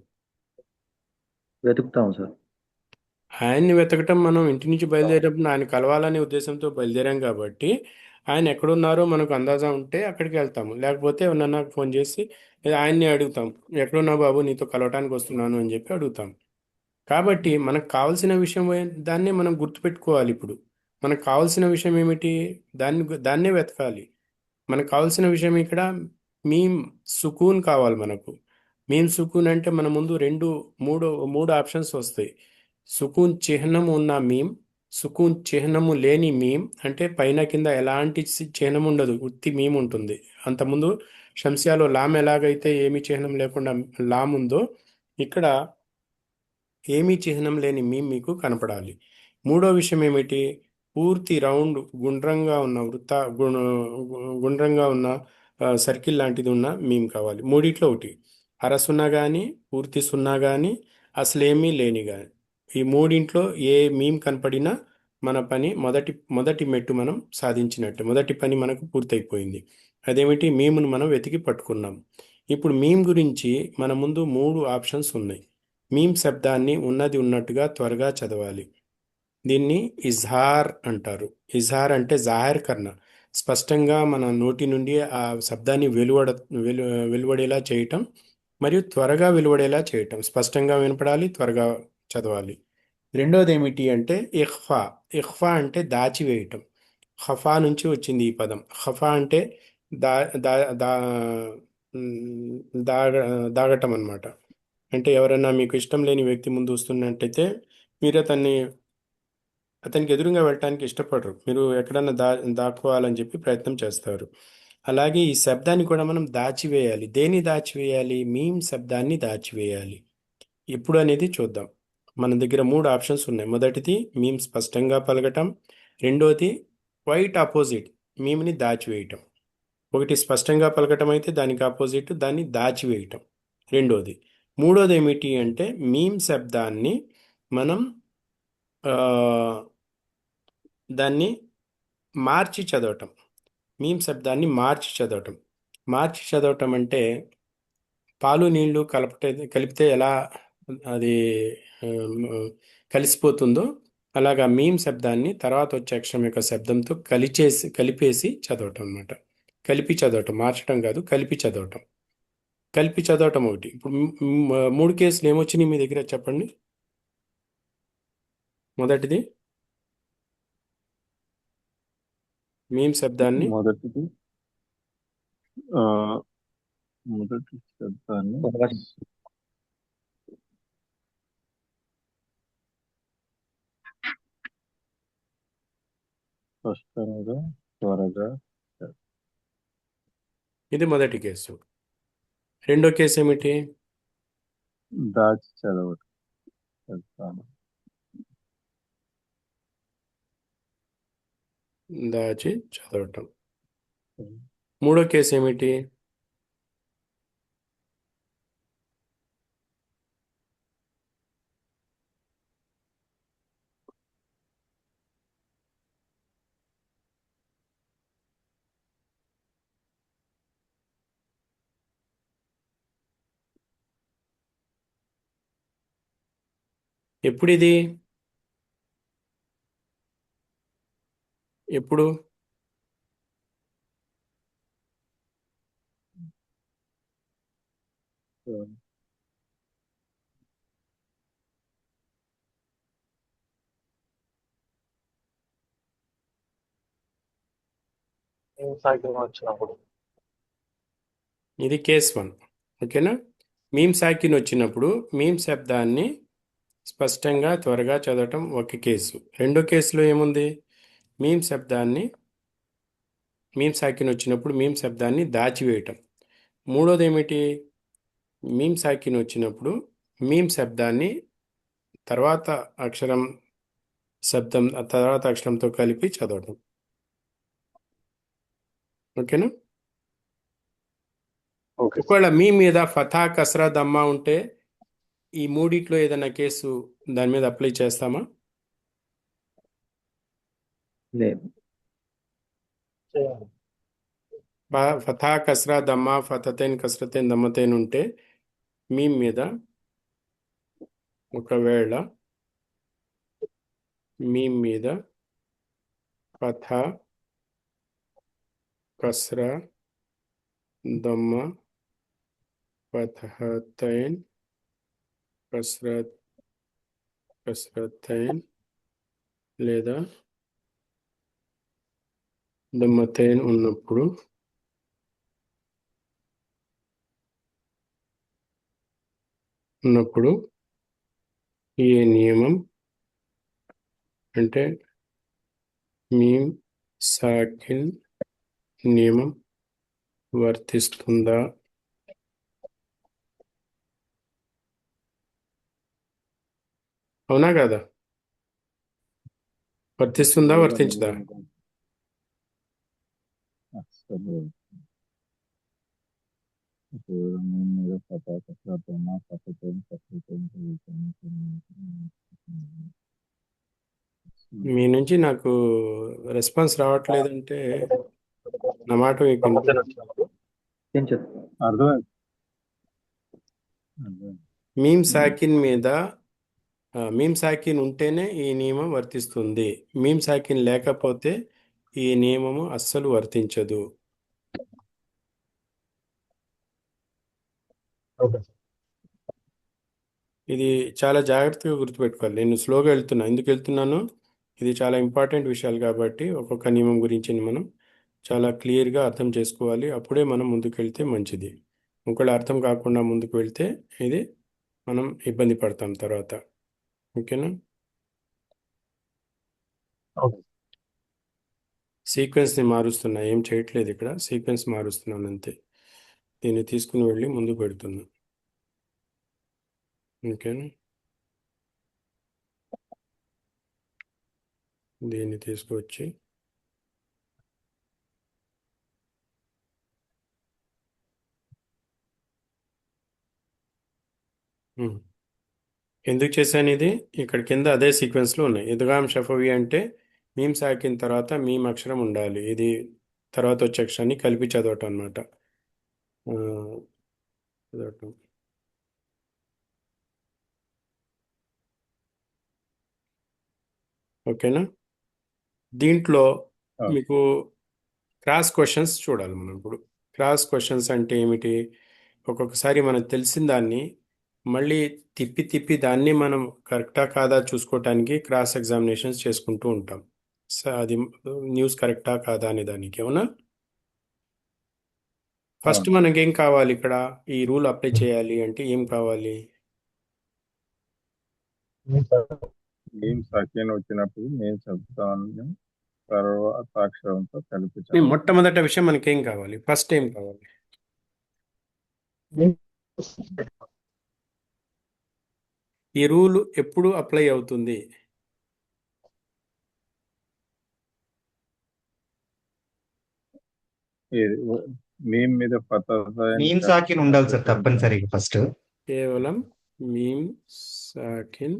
వెతుకుతాం సార్. ఆయన్ని వెతకటం, మనం ఇంటి నుంచి బయలుదేరేటప్పుడు ఆయన కలవాలనే ఉద్దేశంతో బయలుదేరాం కాబట్టి ఆయన ఎక్కడున్నారో మనకు అందాజా ఉంటే అక్కడికి వెళ్తాము, లేకపోతే ఎవరన్నా ఫోన్ చేసి లేదా ఆయన్ని అడుగుతాం, ఎక్కడున్నావు బాబు, నీతో కలవటానికి వస్తున్నాను అని చెప్పి అడుగుతాం. కాబట్టి మనకు కావాల్సిన విషయం దాన్నే మనం గుర్తుపెట్టుకోవాలి. ఇప్పుడు మనకు కావాల్సిన విషయం ఏమిటి, దాన్నే వెతకాలి. మనకు కావాల్సిన విషయం ఇక్కడ మీమ్ సుకూన్ కావాలి మనకు. మీమ్ సుకూన్ అంటే మన ముందు మూడు ఆప్షన్స్ వస్తాయి. సుకూన్ చిహ్నం ఉన్న మీమ్, సుకూన్ చిహ్నము లేని మీమ్, అంటే పైన కింద ఎలాంటి చిహ్నం ఉండదు, ఉత్తి మీమ్ ఉంటుంది. అంతకుముందు షంసియాలో లామ్ ఎలాగైతే ఏమి చిహ్నం లేకుండా లామ్ ఉందో, ఇక్కడ ఏమీ చిహ్నం లేని మీమ్ మీకు కనపడాలి. మూడో విషయం ఏమిటి, పూర్తి రౌండ్ గుండ్రంగా ఉన్న గుండ్రంగా ఉన్న సర్కిల్ లాంటిది ఉన్న మీమ్ కావాలి. మూడిట్లో ఒకటి, అర సున్నా కానీ, పూర్తి సున్నా కానీ, అసలేమీ లేని కానీ. ఈ మూడింట్లో ఏ మీమ్ కనపడినా మన పని మొదటి మెట్టు మనం సాధించినట్టు, మొదటి పని మనకు పూర్తయిపోయింది. అదేమిటి, మీమ్ను మనం వెతికి పట్టుకున్నాం. ఇప్పుడు మీమ్ గురించి మన ముందు 3 ఆప్షన్స్ ఉన్నాయి. మీమ్ శబ్దాన్ని ఉన్నది ఉన్నట్టుగా త్వరగా చదవాలి. దీన్ని ఇజ్హార్ అంటారు. ఇజ్హార్ అంటే జాహిర్ కర్ణ, స్పష్టంగా మన నోటి నుండి ఆ శబ్దాన్ని వెలువడేలా చేయటం, మరియు త్వరగా వెలువడేలా చేయటం. స్పష్టంగా వినపడాలి, త్వరగా చదవాలి. రెండోది ఏమిటి అంటే ఇఖ్ఫా. ఇఖ్ఫా అంటే దాచివేయటం. ఖఫా నుంచి వచ్చింది ఈ పదం. ఖఫా అంటే దా దా దా ఉమ్, దాగ దాగటం అన్నమాట. అంటే ఎవరైనా మీకు ఇష్టం లేని వ్యక్తి ముందు వస్తున్నట్టయితే మీరు అతనికి ఎదురుగా వెళ్ళటానికి ఇష్టపడరు, మీరు ఎక్కడన్నా దాక్కోవాలని చెప్పి ప్రయత్నం చేస్తారు. అలాగే ఈ శబ్దాన్ని కూడా మనం దాచివేయాలి. దేన్ని దాచివేయాలి? మీమ్ శబ్దాన్ని దాచివేయాలి. ఎప్పుడు అనేది చూద్దాం. మన దగ్గర 3 ఆప్షన్స్ ఉన్నాయి. మొదటిది మీమ్ స్పష్టంగా పలకటం, రెండోది క్వైట్ ఆపోజిట్, మీమ్ని దాచివేయటం. ఒకటి స్పష్టంగా పలకటం అయితే దానికి ఆపోజిట్ దాన్ని దాచివేయటం రెండోది. మూడోది ఏమిటి అంటే మీమ్ శబ్దాన్ని మనం ఆ, దాన్ని మార్చి చదవటం. మీమ్ శబ్దాన్ని మార్చి చదవటం. మార్చి చదవటం అంటే పాలు నీళ్లు కలిపితే ఎలా అది ఆ, కలిసిపోతుందో అలాగా మీమ్ శబ్దాన్ని తర్వాత వచ్చే అక్షరం యొక్క శబ్దంతో కలిపేసి చదవటం అన్నమాట. కలిపి చదవటం, మార్చడం కాదు, కలిపి చదవటం. కలిపి చదవటం ఒకటి. ఇప్పుడు 3 కేసులు ఏమొచ్చినాయి మీ దగ్గర చెప్పండి. మొదటిది మీమ్ శబ్దాన్ని మొదటిది ఆ, మొదటి శబ్దాన్ని త్వరగా స్పష్టంగా త్వరగా ఇది మొదటి కేసు. రెండో కేసు ఏమిటి? దాచి చదవటం శబ్దాన్ని దాచి చదవటం. మూడో కేసు ఏమిటి? ఎప్పుడిది? ఎప్పుడు? సాయంత్రం వచ్చినప్పుడు. ఇది కేస్ 1. ఓకేనా? మీమ్ సాకిన్ వచ్చినప్పుడు మీమ్ శబ్దాన్ని స్పష్టంగా త్వరగా చదవటం ఒక కేసు. రెండో కేసులో ఏముంది? మీమ్ సాకిన్ వచ్చినప్పుడు మీమ్ శబ్దాన్ని దాచివేయటం. మూడోది ఏమిటి? మీమ్ సాకిన్ వచ్చినప్పుడు మీమ్ శబ్దాన్ని తర్వాత అక్షరంతో కలిపి చదవటం. ఓకేనా? ఓకే. ఒకవేళ మీ మీద ఫతా కస్రా దమ్మా ఉంటే ఈ మూడిట్లో ఏదైనా కేసు దాని మీద అప్లై చేస్తామా? లేదు. చేయాలి. ఫతా కస్రా దమ్మా ఫతతైన్ కస్రతైన్ దమ్మతైన్ ఉంటే మీ మీద ఒకవేళ మీ మీద ఫతా కస్రా దమ్మా ఫతహతైన్ కస్రతైన్ లేదా దమ్మతైన్ ఉన్నప్పుడు ఈ నియమం అంటే మీమ్ సాకిన్ నియమం వర్తిస్తుందా? అవునా కదా? వర్తిస్తుందా వర్తించదా? అసలు ఇప్పుడు నేను మీద పతాకమా పతకం మీ నుంచి నాకు రెస్పాన్స్ రావట్లేదంటే నా మాట మీకు దమ్మతైన వచ్చినప్పుడు. ఏం చెప్తాను? అర్థమైంది. మీమ్ సాకిన్ మీద మీమ్ సాకిన్ ఉంటేనే ఈ నియమం వర్తిస్తుంది. మీమ్ సాకిన్ లేకపోతే ఈ నియమము అస్సలు వర్తించదు. ఓకే. ఇది చాలా జాగ్రత్తగా గుర్తుపెట్టుకోవాలి. నేను స్లోగా వెళ్తున్నా. ఎందుకు వెళ్తున్నాను? ఇది చాలా ఇంపార్టెంట్ విషయాలు కాబట్టి ఒక్కొక్క నియమం గురించి మనం చాలా క్లియర్గా అర్థం చేసుకోవాలి. అప్పుడే మనం ముందుకు వెళ్తే మంచిది. ఒకవేళ అర్థం కాకుండా ముందుకు వెళ్తే ఇది మనం ఇబ్బంది పడతాం తర్వాత. ఓకేనా? ఓకే. సీక్వెన్స్ని మారుస్తున్నా, ఏం చేయట్లేదు ఇక్కడ. సీక్వెన్స్ మారుస్తున్నాను అంతే. దీన్ని తీసుకుని వెళ్ళి ముందుకు పెడుతున్నా. ఓకేనా? దీన్ని తీసుకువచ్చి ఎందుకు చేశాను ఇది? ఇక్కడ కింద అదే సీక్వెన్స్లో ఉన్నాయి. ఇద్గామ్ షఫవి అంటే మీమ్ సాకిన్ తర్వాత మీమ్ అక్షరం ఉండాలి. ఇది తర్వాత వచ్చే అక్షరాన్ని కలిపి చదవటం అనమాట. చదవటం. ఓకేనా? దీంట్లో మీకు క్రాస్ క్వశ్చన్స్ చూడాలి మనం ఇప్పుడు. క్రాస్ క్వశ్చన్స్ అంటే ఏమిటి? ఒక్కొక్కసారి మనకు తెలిసిన దాన్ని మళ్ళీ తిప్పి దాన్ని మనం కరెక్టా కాదా చూసుకోవటానికి క్రాస్ ఎగ్జామినేషన్స్ చేసుకుంటూ ఉంటాం. అది న్యూస్ కరెక్టా కాదా అనే దానికి అవునా? ఫస్ట్ అవును. మనకేం కావాలి ఇక్కడ? ఈ రూల్ అప్లై చేయాలి అంటే ఏం కావాలి? మీమ్ సెకండ్ వచ్చినప్పుడు నేను శబ్దాన్ని తర్వాత అక్షరంతో కలిపి ఈ చదవాలి. మొట్టమొదటి విషయం మనకేం కావాలి? ఫస్ట్ ఏం కావాలి? ఈ రూల్ ఎప్పుడు అప్లై అవుతుంది? ఇది మీమ్ మీద మీమ్ సాకిన్ ఉండాలి సార్ తప్పనిసరిగా ఫస్ట్. కేవలం మీమ్ సాకిన్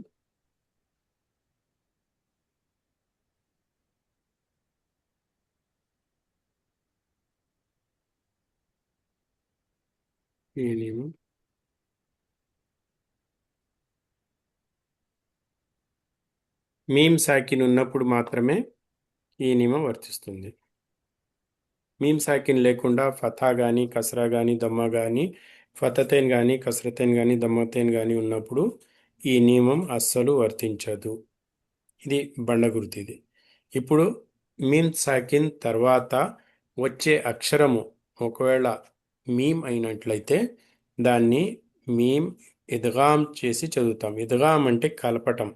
ఈ నియమం మీమ్ సాకిన్ ఉన్నప్పుడు మాత్రమే ఈ నియమం వర్తిస్తుంది. మీమ్ సాకిన్ లేకుండా ఫతా కానీ కసరా కానీ దమ్మ కానీ ఫతతేన్ కానీ కసరతేన్ కానీ దమ్మతేన్ కానీ ఉన్నప్పుడు ఈ నియమం అస్సలు వర్తించదు. ఇది బండగుర్తు ఇది. ఇప్పుడు మీమ్ సాకిన్ తర్వాత వచ్చే అక్షరము ఒకవేళ మీమ్ అయినట్లయితే దాన్ని మీమ్ ఇద్గామ్ చేసి చదువుతాం. ఇద్గామ్ అంటే కలపటం.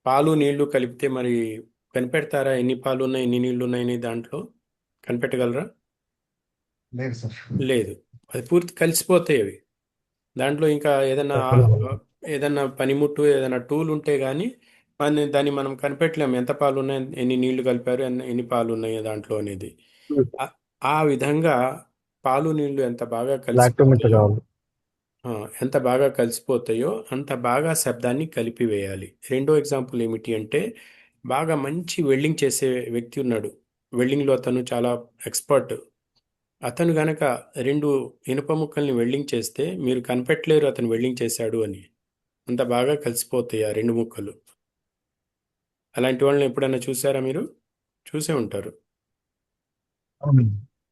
పాలు నీళ్లు కలిపితే మరి కనిపెడతారా ఎన్ని పాలు ఉన్నాయి ఎన్ని నీళ్లు ఉన్నాయని? దాంట్లో కనిపెట్టగలరా? లేదు సార్. లేదు. అది పూర్తి కలిసిపోతాయి అవి. దాంట్లో ఇంకా ఏదన్నా పనిముట్టు ఏదైనా టూల్ ఉంటే కానీ దాన్ని మనం కనిపెట్టలేము ఎంత పాలు ఉన్నాయి ఎన్ని నీళ్లు కలిపారు ఎన్ని పాలు ఉన్నాయి దాంట్లో అనేది. ఆ ఆ విధంగా పాలు నీళ్లు ఎంత బాగా లాక్టోమీటర్ కలిసిపోతాయో కావాలి. ఎంత బాగా కలిసిపోతాయో అంత బాగా శబ్దాన్ని కలిపివేయాలి. రెండో ఎగ్జాంపుల్ ఏమిటి అంటే బాగా మంచి వెల్డింగ్ చేసే వ్యక్తి ఉన్నాడు. వెల్డింగ్లో అతను చాలా ఎక్స్పర్ట్. అతను గనక రెండు ఇనుప ముక్కల్ని వెల్డింగ్ చేస్తే మీరు కనిపెట్టలేరు అతను వెల్డింగ్ చేశాడు అని. అంత బాగా కలిసిపోతాయి ఆ రెండు ముక్కలు. అలాంటి వాళ్ళని ఎప్పుడైనా చూసారా మీరు? చూసే ఉంటారు.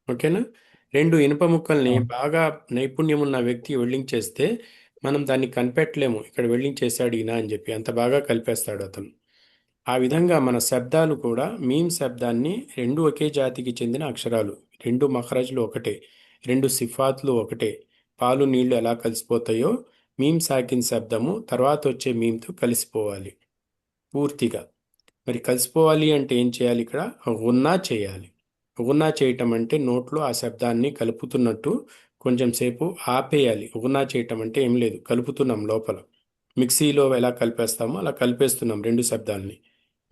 ఓకేనా? రెండు ఇనుప ముక్కల్ని బాగా నైపుణ్యం ఉన్న వ్యక్తి వెల్డింగ్ చేస్తే మనం దాన్ని కనిపెట్టలేము ఇక్కడ వెల్డింగ్ చేశాడు ఈయన అని చెప్పి. అంత బాగా కలిపేస్తాడు అతను. ఆ విధంగా మన శబ్దాలు కూడా మీమ్ శబ్దాన్ని రెండు ఒకే జాతికి చెందిన అక్షరాలు, రెండు మఖరజ్లు ఒకటే, రెండు సిఫాత్లు ఒకటే. పాలు నీళ్లు ఎలా కలిసిపోతాయో మీమ్ సాకిన్ శబ్దము తర్వాత వచ్చే మీమ్తో కలిసిపోవాలి పూర్తిగా. మరి కలిసిపోవాలి అంటే ఏం చేయాలి? ఇక్కడ గున్నా చేయాలి. గున్నా చేయటం అంటే నోట్లో ఆ శబ్దాన్ని కలుపుతున్నట్టు కొంచెం సేపు ఆపేయాలి. గున్నా చేయటం అంటే ఏం లేదు, కలుపుతున్నాం లోపల. మిక్సీలో ఎలా కలిపేస్తామో అలా కలిపేస్తున్నాం రెండు శబ్దాల్ని.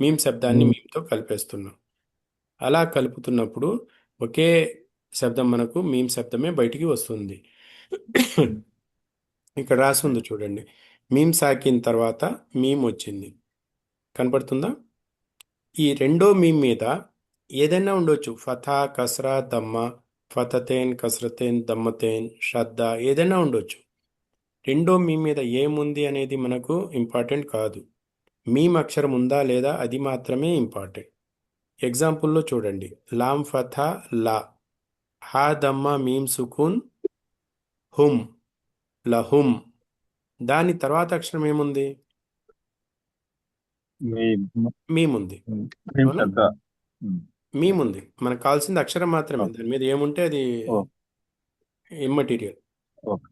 మీమ్ శబ్దాన్ని మీమ్తో కలిపేస్తున్నాం. అలా కలుపుతున్నప్పుడు ఒకే శబ్దం మనకు మీమ్ శబ్దమే బయటికి వస్తుంది. ఇక్కడ రాసి ఉంది చూడండి. మీమ్ సాకిన్ తర్వాత మీమ్ వచ్చింది, కనపడుతుందా? ఈ రెండో మీమ్ మీద ఏదైనా ఉండొచ్చు. ఫతా కసరా దమ్మ, ఫతతేన్ కసరతేన్ దమ్మతేన్ శ్రద్ధ ఏదైనా ఉండొచ్చు. రెండో మీమ్ మీద ఏముంది అనేది మనకు ఇంపార్టెంట్ కాదు. మీమ్ అక్షరం ఉందా లేదా అది మాత్రమే ఇంపార్టెంట్. ఎగ్జాంపుల్లో చూడండి. లామ్ ఫథా లా, హా దమ్మ మీమ్ సుకూన్ హుమ్, లహుమ్. దాని తర్వాత అక్షరం ఏముంది? మీమ్ మీమ్ ఉంది. మీమ్ అవునా? శబ్ద మీమ్ ఉంది. మనకు కావాల్సింది అక్షరం మాత్రమే. ఓకే. దాని మీద ఏముంటే అది okay. Immaterial. Okay.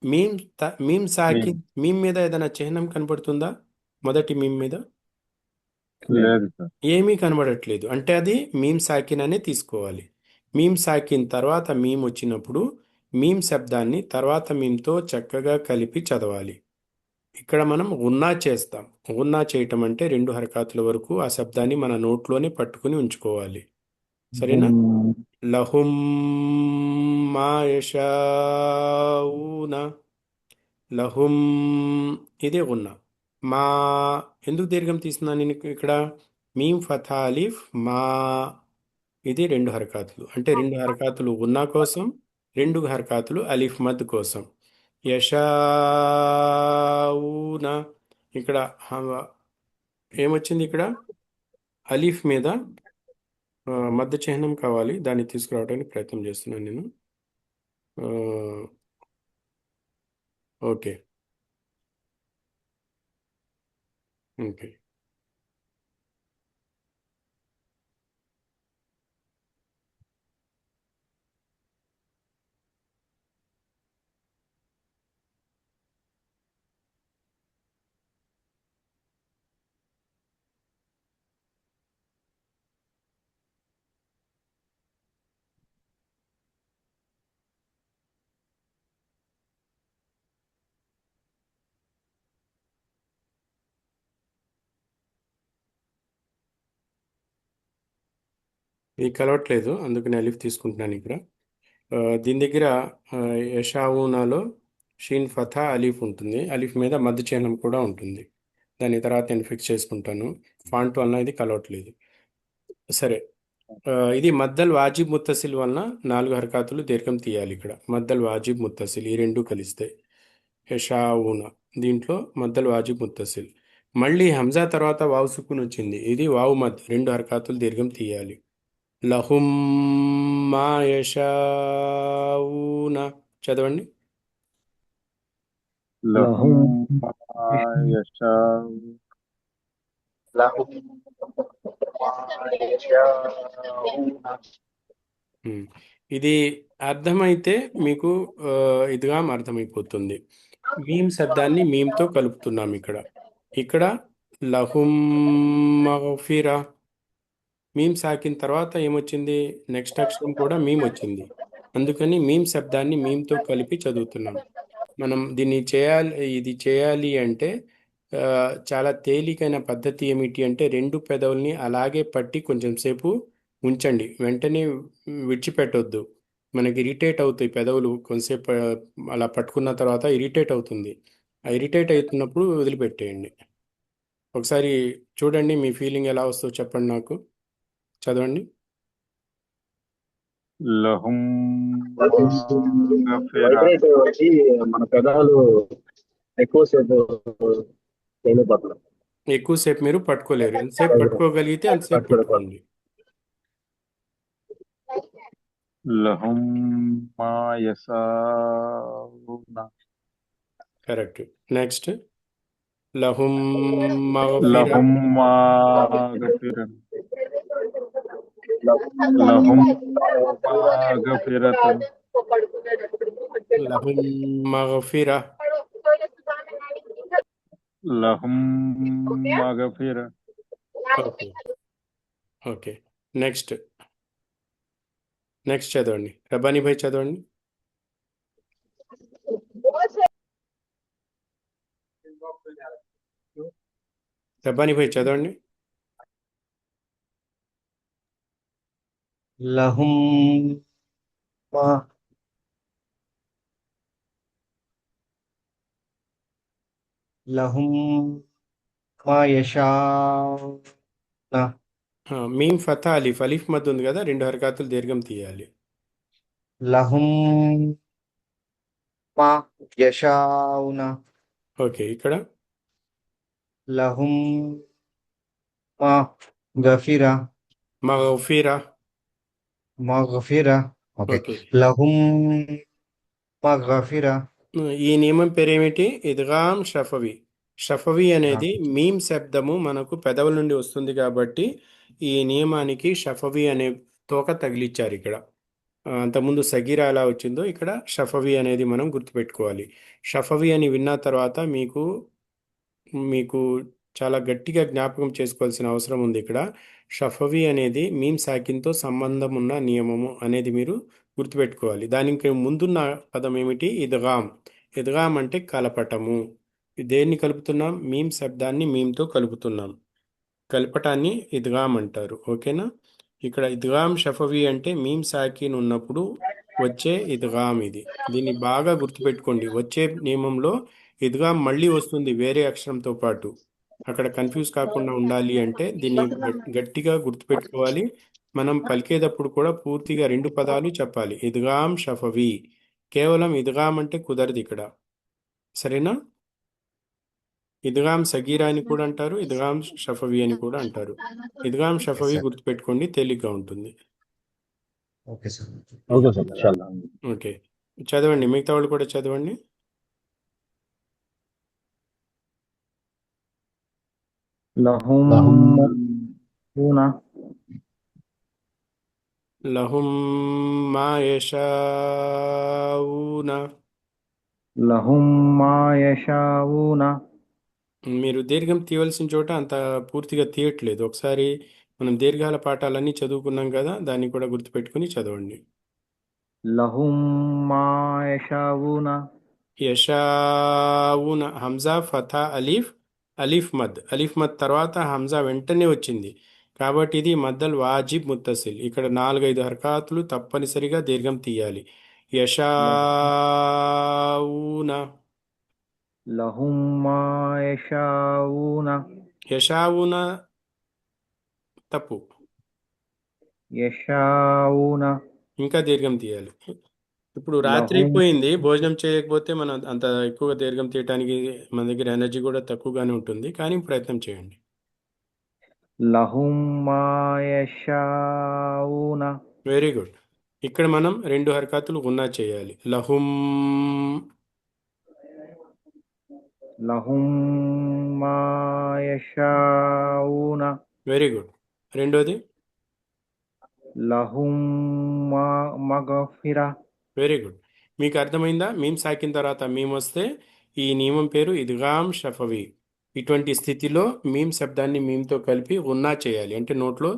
Meme meme సాకి మీమ్ మీమ్ మీద ఏదైనా చిహ్నం కనపడుతుందా? మొదటి మీమ్ మీద లేదు సార్. ఏమీ కనబడట్లేదు. అంటే అది మీమ్ సాకిన్ అనే తీసుకోవాలి. మీమ్ సాకిన్ తర్వాత మీమ్ వచ్చినప్పుడు మీమ్ శబ్దాన్ని తర్వాత మీమ్తో చక్కగా కలిపి చదవాలి. ఇక్కడ మనం గున్నా చేస్తాం. గున్నా చేయటం అంటే రెండు హరకాతుల వరకు ఆ శబ్దాన్ని మన నోట్లోనే పట్టుకుని ఉంచుకోవాలి. సరేనా? లహుం మా యషాఊన, లహుం ఇదే గున్నా. మా ఎందుకు దీర్ఘం తీస్తున్నాను నేను ఇక్కడ? మీమ్ ఫథా అలీఫ్ మా, ఇది రెండు హరకాతులు. అంటే రెండు హరకాతులు గున్నా కోసం, రెండు హరకాతులు అలీఫ్ మద్ కోసం. యషాఊన ఇక్కడ ఏమొచ్చింది? ఇక్కడ అలీఫ్ మీద మధ్య చిహ్నం కావాలి, దాన్ని తీసుకురావడానికి ప్రయత్నం చేస్తున్నాను నేను. ఓకే. ఓకే. ఇది కలవట్లేదు, అందుకని అలిఫ్ తీసుకుంటున్నాను ఇక్కడ. దీని దగ్గర యషావునాలో షీన్ ఫథా అలీఫ్ ఉంటుంది. అలీఫ్ మీద మధ్య చిహ్నం కూడా ఉంటుంది. దాని తర్వాత నేను ఫిక్స్ చేసుకుంటాను. ఫాంట్ వలన ఇది కలవట్లేదు. సరే, ఇది మద్దల్ వాజిబ్ ముత్తసిల్ వలన 4 హరకాతులు దీర్ఘం తీయాలి. ఇక్కడ మద్దల్ వాజిబ్ ముత్తసిల్ ఈ రెండు కలిస్తే యషావునా, దీంట్లో మద్దల్ వాజిబ్ ముత్తసిల్. మళ్ళీ హంజా తర్వాత వావు సుకున్ వచ్చింది. ఇది వావు మద్, 2 హరకాతులు దీర్ఘం తీయాలి. లహుం మా యషావునా, చదవండి. లహుం మా యషా లహుం మా యషాఊన. ఉమ్. ఇది అర్థమైతే మీకు ఇదిగాం అర్థమైపోతుంది. మీమ్ శబ్దాన్ని మీమ్తో కలుపుతున్నాం ఇక్కడ. ఇక్కడ లహుం మగ్ఫిరా, మీమ్ సాకిన తర్వాత ఏమొచ్చింది? నెక్స్ట్ అక్షరం కూడా మీమ్ వచ్చింది. అందుకని మీమ్ శబ్దాన్ని మీమ్తో కలిపి చదువుతున్నాం. మనం ఇది చేయాలి అంటే చాలా తేలికైన పద్ధతి ఏమిటి అంటే 2 పెదవుల్ని అలాగే పట్టి కొంచెం సేపు ఉంచండి, వెంటనే విడిచిపెట్టొద్దు. మనకి ఇరిటేట్ అవుతాయి పెదవులు, కొంతసేపు అలా పట్టుకున్న తర్వాత ఇరిటేట్ అవుతుంది. ఆ ఇరిటేట్ అవుతున్నప్పుడు వదిలిపెట్టేయండి. ఒకసారి చూడండి, మీ ఫీలింగ్ ఎలా వస్తుందో చెప్పండి నాకు. చదవండి. లహుం మగ్ఫిరా వైబ్రేట్ వచ్చి మన పెదాలు ఎక్కువసేపు చేయలేకపోతున్నాం. ఎక్కువసేపు మీరు పట్టుకోలేరు. ఎంతసేపు పట్టుకోగలిగితే అంతసేపు పట్టుకోండి. లహుం మా యసావునా కరెక్ట్. నెక్స్ట్ లహుం మగ్ఫిరా. లహుం మగ్ఫిరా లహుం మగ్ఫిరతన్ లహుం మగ్ఫిరా. లహుం మగ్ఫిరా ఓకే, ఓకే. నెక్స్ట్ చదవండి. రబ్బానీ భాయ్ చదవండి. రబ్బానీ భాయ్ చదవండి. లహుం మా లహుం మా యషావున. మీమ్ ఫతా అలీఫ్, అలీఫ్ మధ్య ఉంది కదా, 2 హరకాతులు దీర్ఘం తీయాలి. లహుం మా యషావున. ఓకే, ఇక్కడ లహుం మా గఫిరా మగ్ఫిరా. మగ్ఫిరా. ఓకే. ఓకే, లహుం మగ్ఫిరా. ఈ నియమం పేరేమిటి? ఇద్గామ్ షఫవి. షఫవి అనేది మీమ్ శబ్దము మనకు పెదవుల నుండి వస్తుంది కాబట్టి ఈ నియమానికి షఫవి అనే తోక తగిలిచ్చారు ఇక్కడ. అంతకుముందు సగీరా ఎలా వచ్చిందో ఇక్కడ షఫవి అనేది మనం గుర్తుపెట్టుకోవాలి. షఫవి అని విన్న తర్వాత మీకు చాలా గట్టిగా జ్ఞాపకం చేసుకోవాల్సిన అవసరం ఉంది. ఇక్కడ షఫవి అనేది మీమ్ సాకిన్తో సంబంధం ఉన్న నియమము అనేది మీరు గుర్తుపెట్టుకోవాలి. దానికి ముందున్న పదం ఏమిటి? ఇద్గామ్. ఇద్గామ్ అంటే కలపటము. దేన్ని కలుపుతున్నాం? మీమ్ శబ్దాన్ని మీమ్తో కలుపుతున్నాం. కలపటాన్ని ఇద్గామ్ అంటారు. ఓకేనా? ఇక్కడ ఇద్గామ్ షఫవి అంటే మీమ్ సాకిన్ ఉన్నప్పుడు వచ్చే ఇద్గామ్ ఇది. దీన్ని బాగా గుర్తుపెట్టుకోండి. వచ్చే నియమంలో ఇద్గామ్ మళ్ళీ వస్తుంది వేరే అక్షరంతో పాటు. అక్కడ కన్ఫ్యూజ్ కాకుండా ఉండాలి అంటే దీన్ని గట్టిగా గుర్తుపెట్టుకోవాలి. మనం పలికేటప్పుడు కూడా పూర్తిగా 2 పదాలు చెప్పాలి. ఇద్గామ్ షఫవి. కేవలం ఇద్గామ్ అంటే కుదరదు ఇక్కడ. సరేనా? ఇద్గామ్ సగీరా అని కూడా అంటారు, ఇద్గామ్ షఫవి అని కూడా అంటారు. ఇద్గామ్ షఫవి సార్. గుర్తుపెట్టుకోండి, తేలిగ్గా ఉంటుంది. Okay sir. ఓకే సార్, ఇన్షాల్లా. ఓకే, చదవండి. మిగతా వాళ్ళు కూడా చదవండి. లహుం లహుం మగ్ఫిరా లహుం మా యషాఊన. లహుం మా యషావున. మీరు దీర్ఘం తీయవలసిన చోట అంత పూర్తిగా తీయట్లేదు. ఒకసారి మనం దీర్ఘాల పాఠాలన్నీ చదువుకున్నాం కదా, దాన్ని కూడా గుర్తుపెట్టుకుని చదవండి. లహుం మా యషావున. యషావున హంజా ఫథా అలీఫ్, అలీఫ్ మద్. అలీఫ్ మద్ తర్వాత హంజా వెంటనే వచ్చింది కాబట్టి ఇది మద్దల్ వాజిబ్ ముత్తసిల్. ఇక్కడ 4-5 హర్కాతులు తప్పనిసరిగా దీర్ఘం తీయాలి. యషావున, లహుం మా యషావున యషావున తప్పు, యషావున ఇంకా దీర్ఘం తీయాలి. ఇప్పుడు రాత్రి లహుం అయిపోయింది, భోజనం చేయకపోతే మనం అంత ఎక్కువగా దీర్ఘం తీయటానికి మన దగ్గర ఎనర్జీ కూడా తక్కువగానే ఉంటుంది, కానీ ప్రయత్నం చేయండి. లహుం మా యషావున వెరీ గుడ్. ఇక్కడ మనం 2 హర్కాతులు గున్నా చేయాలి. లహుం, లహుం మా యషావున వెరీ గుడ్. రెండోది లహుం మా మగఫిర వెరీ గుడ్. మీకు అర్థమైందా? మీమ్ సాకిన తర్వాత మీమ్ వస్తే ఈ నియమం పేరు ఇద్గామ్ షఫవి. ఇటువంటి స్థితిలో మీమ్ శబ్దాన్ని మీమ్తో కలిపి గున్నా చేయాలి, అంటే నోట్లో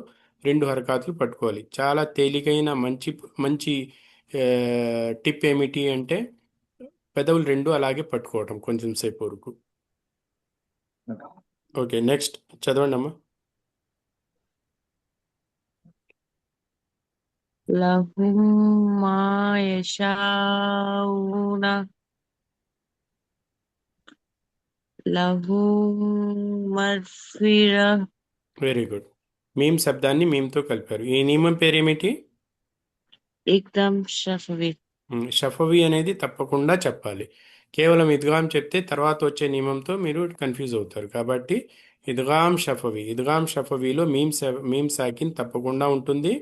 2 హరకాతులు పట్టుకోవాలి. చాలా తేలికైన మంచి మంచి టిప్ ఏమిటి అంటే పెదవులు 2 అలాగే పట్టుకోవటం కొంచెం సేపు వరకు. ఓకే, నెక్స్ట్ చదవండి అమ్మా. లహుం మా యషావున లహుం మగ్ఫిర. Very good. మీమ్ శబ్దాన్ని మీమ్తో కలిపారు. ఈ నియమం పేరేమిటి? ఇక్దమ్ షఫవి. షఫవి అనేది తప్పకుండా చెప్పాలి. కేవలం ఇద్గామ్ చెప్తే తర్వాత వచ్చే నియమంతో మీరు కన్ఫ్యూజ్ అవుతారు. కాబట్టి ఇద్గామ్ షఫవి, ఇద్గామ్ షఫవిలో మీమ్ సాకిన్ తప్పకుండా ఉంటుంది,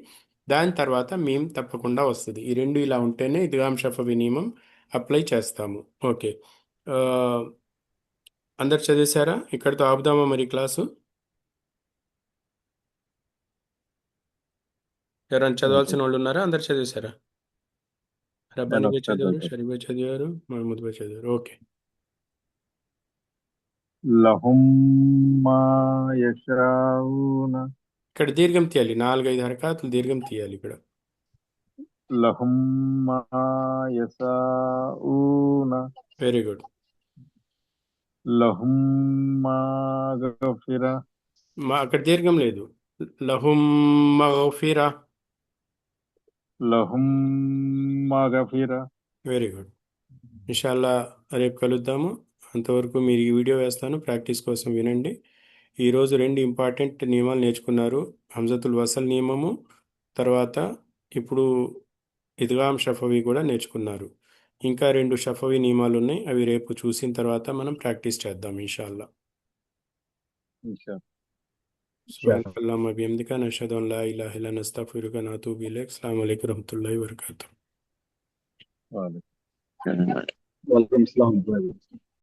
దాని తర్వాత మీమ్ తప్పకుండా వస్తుంది. ఈ 2 ఇలా ఉంటేనే ఇద్గామ్ షఫవి నియమం అప్లై చేస్తాము. ఓకే, ఆ, అందరు చదివేశారా? ఇక్కడితో ఆపుదామా మరి క్లాసు? ఎవరైనా చదవాల్సిన వాళ్ళు ఉన్నారా? అందరు చదివేశారా? రబ్బానీ నేను భాయ్ ఒకసారి చదివారు, చదువుతాను. షరీఫ్ భాయ్ చదివారు, మహమూద్ భాయ్ చదివారు. ఓకే, లహుం మా యషావున ఇక్కడ దీర్ఘం తీయాలి. 4-5 హరకాతులు దీర్ఘం తీయాలి ఇక్కడ. లహుం మా యషావున వెరీ గుడ్. లహుం మగఫిర అక్కడ దీర్ఘం లేదు. లహుం మగ్ఫిరా. లహుం మగఫిర. Very good. ఇన్షాల్లా రేపు కలుద్దాము. అంతవరకు మీరు ఈ వీడియో వేస్తాను, ప్రాక్టీస్ కోసం వినండి. ఈరోజు 2 ఇంపార్టెంట్ నియమాలు నేర్చుకున్నారు. హంజతుల్ వసల్ నియమము, తర్వాత ఇప్పుడు ఇద్గామ్ షఫవి కూడా నేర్చుకున్నారు. ఇంకా 2 షఫవి నియమాలు ఉన్నాయి, అవి రేపు చూసిన తర్వాత మనం ప్రాక్టీస్ చేద్దాం ఇన్షాల్లా. సుబ్హానక అల్లాహుమ్మ బిహమ్దిక నషహదు అన్ లా ఇలాహ ఇల్లా అంత నస్తగ్ఫిరుక వ నతూబు ఇలైక్. అస్సలాము అలైకుం వరహ్మతుల్లాహి వబరకాతుహు. వాలైకుం వాళ్ళకి ఇస్లాం